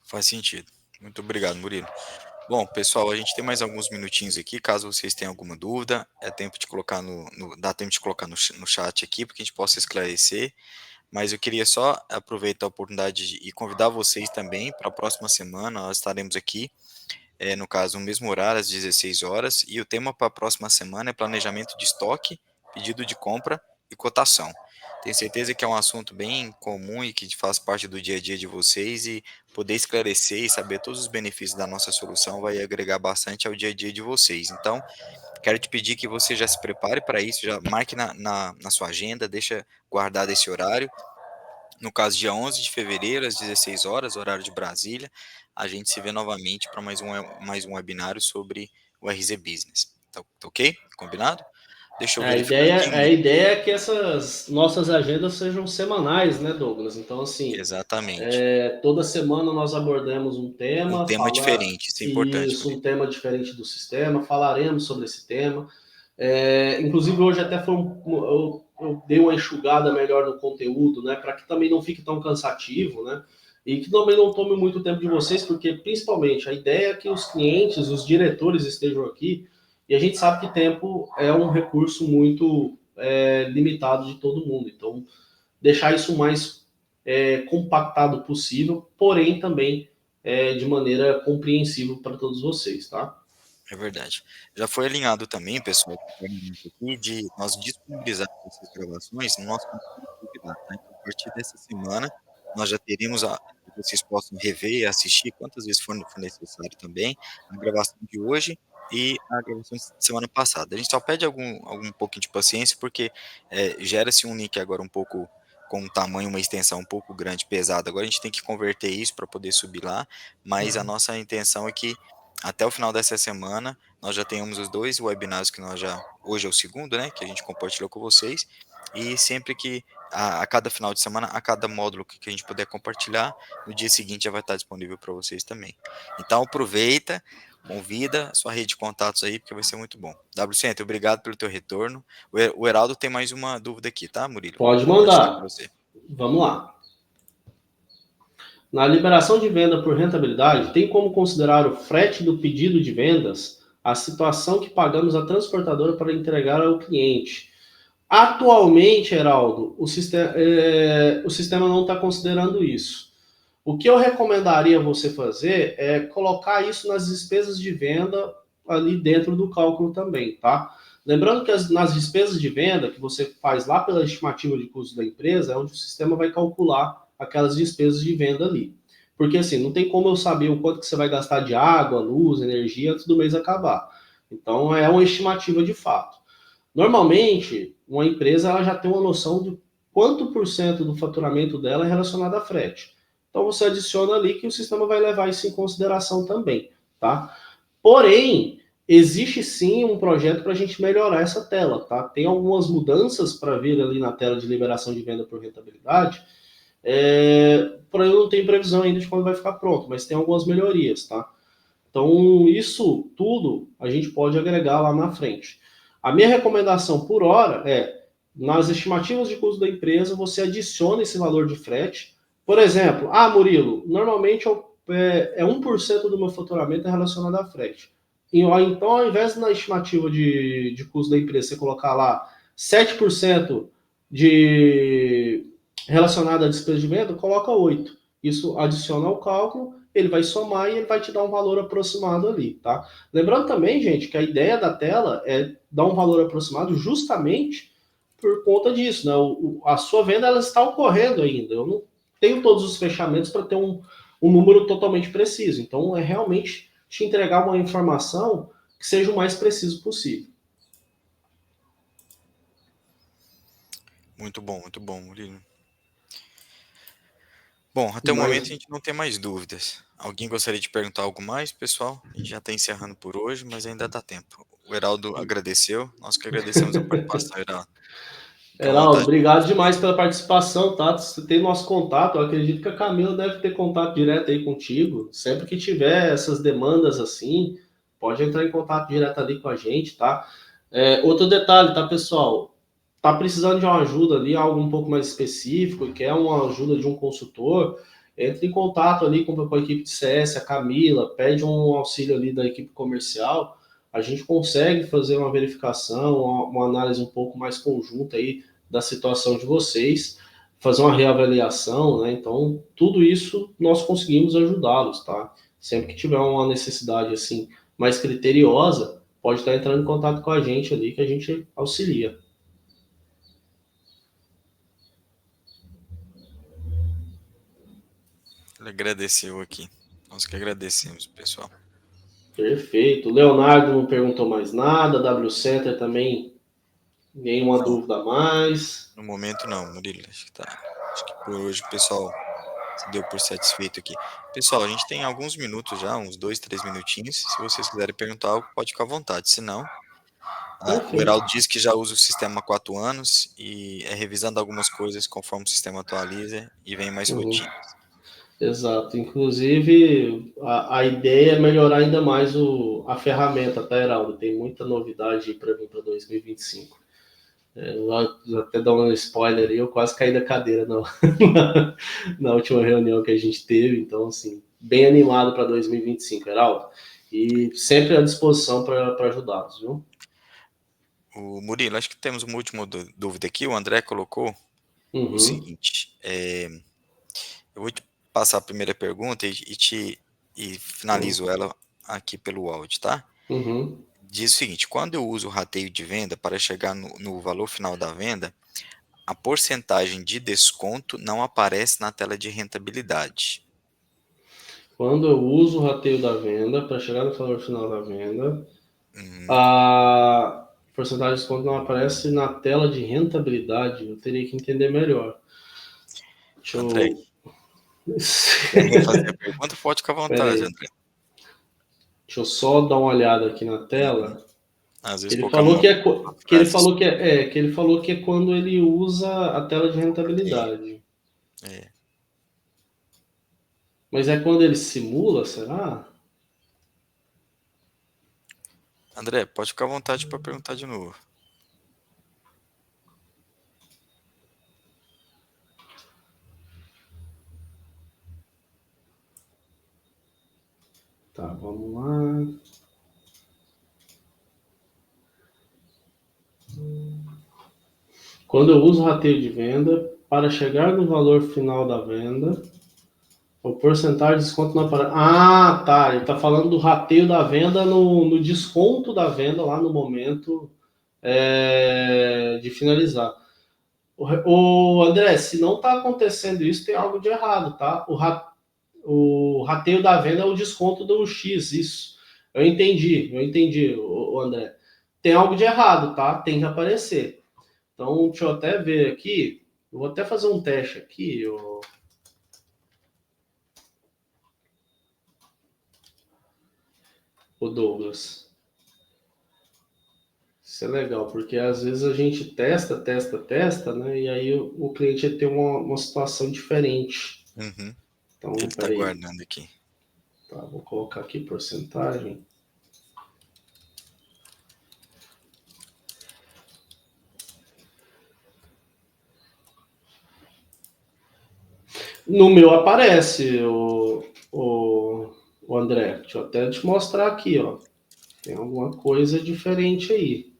A: Faz sentido. Muito obrigado, Murilo. Bom, pessoal, a gente tem mais alguns minutinhos aqui, caso vocês tenham alguma dúvida, tempo de colocar dá tempo de colocar no chat aqui, para que a gente possa esclarecer, mas eu queria só aproveitar a oportunidade e convidar vocês também para a próxima semana, nós estaremos aqui, no caso, no mesmo horário, às 16 horas, e o tema para a próxima semana é planejamento de estoque, pedido de compra e cotação. Tenho certeza que é um assunto bem comum e que faz parte do dia a dia de vocês, e poder esclarecer e saber todos os benefícios da nossa solução vai agregar bastante ao dia a dia de vocês. Então, quero te pedir que você já se prepare para isso, já marque na sua agenda, deixa guardado esse horário. No caso, dia 11 de fevereiro, às 16 horas, horário de Brasília, a gente se vê novamente para mais um webinário sobre o RZ Business. Tá ok? Combinado? Deixa eu verificar aqui,
B: A
A: Murilo.
B: ideia é que essas nossas agendas sejam semanais, né, Douglas? Então, assim,
A: Exatamente.
B: toda semana nós abordamos um
A: Um
B: tema,
A: tema diferente, isso é importante,
B: um
A: Murilo.
B: tema diferente do sistema, falaremos sobre esse tema. Inclusive, hoje até eu dei uma enxugada melhor no conteúdo, né, para que também não fique tão cansativo, né, e que também não tome muito tempo de vocês, porque, principalmente, a ideia é que os clientes, os diretores estejam aqui, e a gente sabe que tempo é um recurso muito limitado de todo mundo. Então, deixar isso o mais compactado possível, porém também de maneira compreensível para todos vocês, tá?
A: É verdade. Já foi alinhado também, pessoal, aqui, de nós disponibilizar essas gravações no nosso canal do YouTube lá, tá? Então, a partir dessa semana, nós já teremos que vocês possam rever e assistir quantas vezes for necessário também, a gravação de hoje e a gravação de semana passada. A gente só pede algum pouquinho de paciência, porque gera-se um link agora um pouco com um tamanho, uma extensão um pouco grande, pesada. Agora a gente tem que converter isso para poder subir lá, mas a nossa intenção é que até o final dessa semana, nós já tenhamos os 2 webinars que hoje é o segundo, né, que a gente compartilhou com vocês, e sempre que, a cada final de semana, a cada módulo que a gente puder compartilhar, no dia seguinte já vai estar disponível para vocês também. Então aproveita, convida sua rede de contatos aí, porque vai ser muito bom. WCento, obrigado pelo teu retorno. O Heraldo tem mais uma dúvida aqui, tá, Murilo? Vou
B: Pode
A: compartilhar com
B: mandar.
A: você.
B: Vamos lá. Na liberação de venda por rentabilidade, tem como considerar o frete do pedido de vendas, a situação que pagamos à transportadora para entregar ao cliente. Atualmente, Heraldo, o sistema não está considerando isso. O que eu recomendaria você fazer é colocar isso nas despesas de venda ali dentro do cálculo também, tá? Lembrando que nas despesas de venda que você faz lá pela estimativa de custo da empresa, é onde o sistema vai calcular aquelas despesas de venda ali. Porque assim, não tem como eu saber o quanto que você vai gastar de água, luz, energia antes do mês acabar. Então é uma estimativa de fato. Normalmente, uma empresa ela já tem uma noção de quanto por cento do faturamento dela é relacionado a frete. Então você adiciona ali que o sistema vai levar isso em consideração também, tá? Porém, existe sim um projeto para a gente melhorar essa tela, tá? Tem algumas mudanças para vir ali na tela de liberação de venda por rentabilidade. Porém, eu não tenho previsão ainda de quando vai ficar pronto, mas tem algumas melhorias, tá? Então, isso tudo a gente pode agregar lá na frente. A minha recomendação por hora é, nas estimativas de custo da empresa, você adiciona esse valor de frete. Por exemplo, Murilo, normalmente 1% do meu faturamento é relacionado a frete. Então, ao invés na estimativa de custo da empresa, você colocar lá 7% de relacionado à despesa de venda, coloca 8%. Isso adiciona ao cálculo, ele vai somar e ele vai te dar um valor aproximado ali, tá? Lembrando também, gente, que a ideia da tela é dar um valor aproximado justamente por conta disso, né? A sua venda ela está ocorrendo ainda. Eu não tenho todos os fechamentos para ter um número totalmente preciso. Então, é realmente te entregar uma informação que seja o mais preciso possível.
A: Muito bom, Murilo. Bom, até o momento a
B: Mas
A: gente não tem mais dúvidas. Alguém gostaria de perguntar algo mais, pessoal? A gente já está encerrando por hoje, mas ainda dá tempo. O Heraldo agradeceu, nós que agradecemos a participação, Heraldo. Fica à
B: Heraldo,
A: vontade para
B: obrigado
A: finalizar.
B: demais pela participação, tá? Você tem nosso contato, eu acredito que a Camila deve ter contato direto aí contigo. Sempre que tiver essas demandas assim, pode entrar em contato direto ali com a gente, tá? Outro detalhe, tá, pessoal? está precisando de uma ajuda ali, algo um pouco mais específico, e quer uma ajuda de um consultor, entre em contato ali com a equipe de CS, a Camila, pede um auxílio ali da equipe comercial, a gente consegue fazer uma verificação, uma análise um pouco mais conjunta aí da situação de vocês, fazer uma reavaliação, né? Então, tudo isso nós conseguimos ajudá-los, tá? Sempre que tiver uma necessidade assim mais criteriosa, pode estar entrando em contato com a gente ali que a gente auxilia.
A: Ele agradeceu aqui. Nós que agradecemos, pessoal.
B: Perfeito. Leonardo não perguntou mais nada. W Center também, nenhuma
A: Não,
B: dúvida a mais.
A: no momento não, Murilo. Acho que tá. Acho que por hoje o pessoal se deu por satisfeito aqui. Pessoal, a gente tem alguns minutos já, uns 2, 3 minutinhos. Se vocês quiserem perguntar algo, pode ficar à vontade. Se não, o
B: Perfeito.
A: Heraldo disse que já usa o sistema há 4 anos e é revisando algumas coisas conforme o sistema atualiza e vem mais
B: Uhum.
A: rotina.
B: Exato. Inclusive, a ideia é melhorar ainda mais a ferramenta, tá, Heraldo? Tem muita novidade para vir para 2025. Eu até dar um spoiler aí, eu quase caí da cadeira na última reunião que a gente teve. Então, assim, bem animado para 2025, Heraldo. E sempre à disposição para ajudá-los, viu?
A: O Murilo, acho que temos uma última dúvida aqui. O André colocou o
B: Uhum,
A: seguinte: eu vou te passar a primeira pergunta e
B: uhum,
A: finalizo ela aqui pelo áudio, tá?
B: uhum.
A: Diz o seguinte: quando eu uso o rateio de venda para chegar no valor final da venda, a porcentagem de desconto não aparece na tela de rentabilidade.
B: Quando eu uso o rateio da venda para chegar no valor final da venda,
A: Uhum.
B: a porcentagem de desconto não aparece na tela de rentabilidade. Eu teria que entender melhor. Deixa
A: André,
B: eu.
A: quer refazer a pergunta? Pode ficar à
B: Pera
A: vontade,
B: aí.
A: André.
B: Deixa eu só dar uma olhada aqui na
A: Uhum.
B: tela.
A: Às
B: Que
A: vezes
B: ele
A: colocamos
B: falou
A: uma,
B: que é
A: uma
B: que ele
A: frase
B: falou
A: só.
B: que ele falou que é quando ele usa a tela de rentabilidade.
A: É.
B: Mas é quando ele simula, será?
A: André, pode ficar à vontade para perguntar de novo.
B: Tá, vamos lá. Quando eu uso o rateio de venda para chegar no valor final da venda, o porcentagem de desconto não aparece. Ah, tá. Ele está falando do rateio da venda no desconto da venda lá no momento de finalizar. O André, se não está acontecendo isso, tem algo de errado, tá? O rateio da venda é o desconto do X, isso. Eu entendi, o André. Tem algo de errado, tá? Tem que aparecer. Então, deixa eu até ver aqui. Eu vou até fazer um teste aqui, o Douglas. Isso é legal, porque às vezes a gente testa, né? E aí o cliente tem uma situação diferente.
A: Uhum. Ele
B: Então,
A: está
B: peraí.
A: guardando aqui.
B: Tá, vou colocar aqui porcentagem. No meu aparece o André. Deixa eu até te mostrar aqui, ó. Tem alguma coisa diferente aí.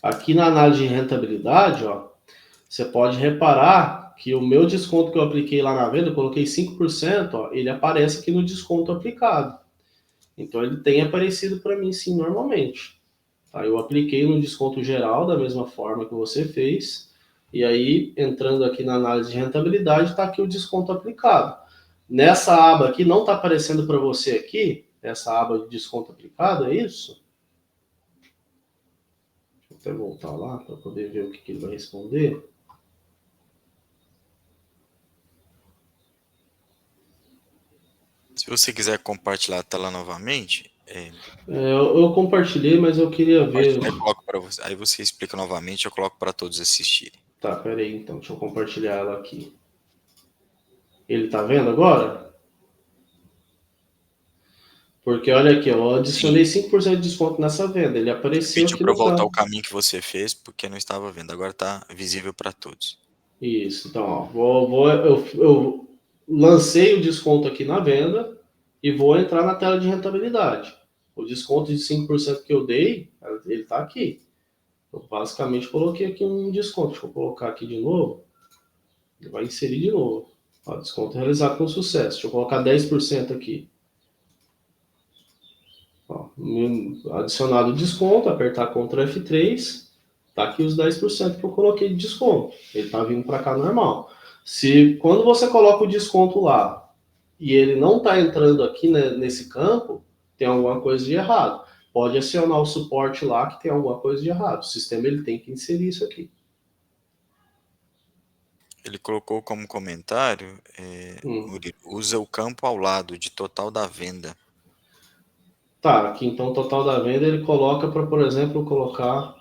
B: Aqui na análise de rentabilidade, ó, você pode reparar que o meu desconto que eu apliquei lá na venda, eu coloquei 5%, ó, ele aparece aqui no desconto aplicado. Então ele tem aparecido para mim sim normalmente. Tá? Eu apliquei no desconto geral da mesma forma que você fez. E aí, entrando aqui na análise de rentabilidade, está aqui o desconto aplicado. Nessa aba aqui, não está aparecendo para você aqui, essa aba de desconto aplicado, é isso? Deixa eu até voltar lá para poder ver o que ele vai responder.
A: Se você quiser compartilhar a tela novamente,
B: Eu compartilhei, mas eu queria ver.
A: compartilhar e coloco para você. Aí você explica novamente, eu coloco para todos assistirem.
B: Tá, peraí então, deixa eu compartilhar ela aqui. Ele tá vendo agora? Porque olha aqui, eu adicionei 5% de desconto nessa venda. Ele apareceu
A: Pediu
B: aqui
A: para
B: no
A: voltar o
B: campo.
A: caminho que você fez, porque não estava vendo. Agora está visível para todos.
B: Isso, então, ó, eu lancei o desconto aqui na venda e vou entrar na tela de rentabilidade. O desconto de 5% que eu dei, ele está aqui. Eu basicamente coloquei aqui um desconto. Deixa eu colocar aqui de novo. Ele vai inserir de novo. Ó, desconto realizado com sucesso. Deixa eu colocar 10% aqui. Ó, adicionado o desconto, apertar Ctrl F3, tá aqui os 10% que eu coloquei de desconto. Ele tá vindo para cá normal. Se quando você coloca o desconto lá e ele não tá entrando aqui, né, nesse campo, tem alguma coisa de errado. Pode acionar o suporte lá que tem alguma coisa de errado. O sistema ele tem que inserir isso aqui.
A: Ele colocou como comentário,
B: Hum.
A: Murilo, usa o campo ao lado de total da venda.
B: Tá, aqui então o total da venda ele coloca para, por exemplo, colocar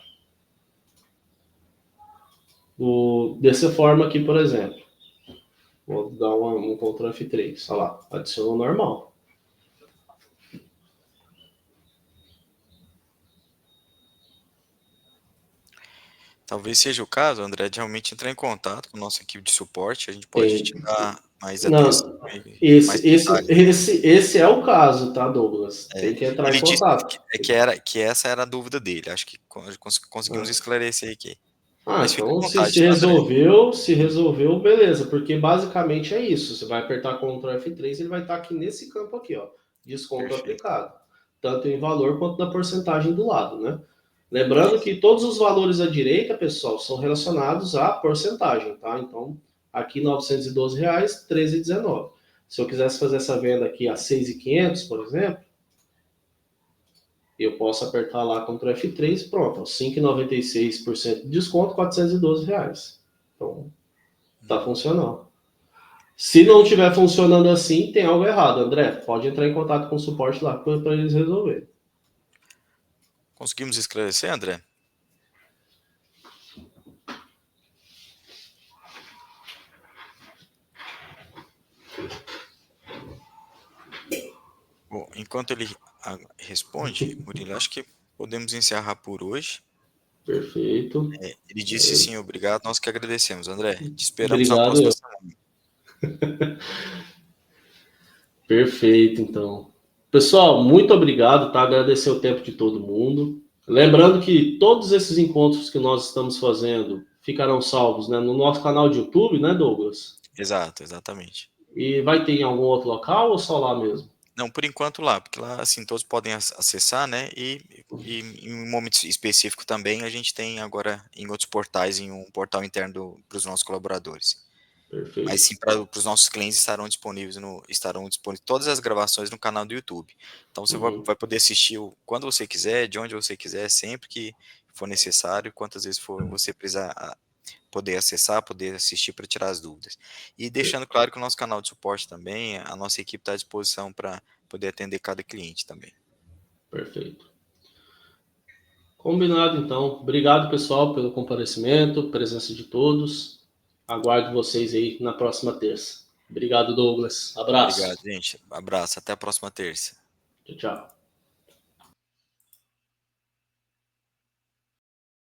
B: dessa forma aqui, por exemplo. Vou dar um Ctrl F3. Olha lá, adicionou normal.
A: Talvez seja o caso, André, de realmente entrar em contato com a nossa equipe de suporte. A gente pode te
B: Tem.
A: dar mais atenção
B: Não,
A: e mais
B: esse,
A: detalhes.
B: esse, esse é o caso, tá, Douglas?
A: É,
B: Tem que entrar em
A: ele disse
B: contato.
A: que essa era a dúvida dele. Acho que conseguimos
B: Ah,
A: esclarecer aqui.
B: Ah,
A: Mas fica à
B: então se
A: vontade, tá, André?
B: resolveu, beleza, porque basicamente é isso. Você vai apertar Ctrl F3, ele vai estar aqui nesse campo aqui, ó, desconto
A: Perfeito.
B: aplicado, tanto em valor quanto na porcentagem do lado, né? Lembrando
A: Isso.
B: que todos os valores à direita, pessoal, são relacionados à porcentagem, tá? Então, aqui R$ 912, 13,19. Se eu quisesse fazer essa venda aqui a 6.500, por exemplo, eu posso apertar lá Ctrl F3, pronto, 5,96% de desconto, R$ 412. Então, tá funcionando. Se não
A: Perfeito.
B: estiver funcionando assim, tem algo errado, André. Pode entrar em contato com o suporte lá para eles resolverem.
A: Conseguimos esclarecer, André? Bom, enquanto ele responde, Murilo, acho que podemos encerrar por hoje.
B: Perfeito.
A: Ele disse sim, obrigado. Nós que agradecemos, André. Te esperamos na
B: Obrigado,
A: próxima
B: eu.
A: semana.
B: Perfeito, então. Pessoal, muito obrigado, tá? Agradecer o tempo de todo mundo. Lembrando que todos esses encontros que nós estamos fazendo ficarão salvos, né, no nosso canal de YouTube, né, Douglas?
A: Exato, exatamente.
B: E vai ter em algum outro local ou só lá mesmo?
A: Não, por enquanto lá, porque lá assim todos podem acessar, né? E em um momento específico também a gente tem agora em outros portais, em um portal interno para os nossos colaboradores. Mas
B: Perfeito.
A: sim para os nossos clientes estarão disponíveis todas as gravações no canal do YouTube. Então você
B: Uhum.
A: vai poder assistir quando você quiser, de onde você quiser, sempre que for necessário, quantas vezes for você precisar poder acessar, poder assistir para tirar as dúvidas. E deixando claro que o nosso canal de suporte também, a nossa equipe está à disposição para poder atender cada cliente também.
B: Perfeito. Combinado, então. Obrigado, pessoal, pelo comparecimento, presença de todos. Aguardo vocês aí na próxima terça. Obrigado, Douglas.
A: Obrigado,
B: Abraço.
A: gente. Abraço, até a próxima terça.
B: Tchau, tchau.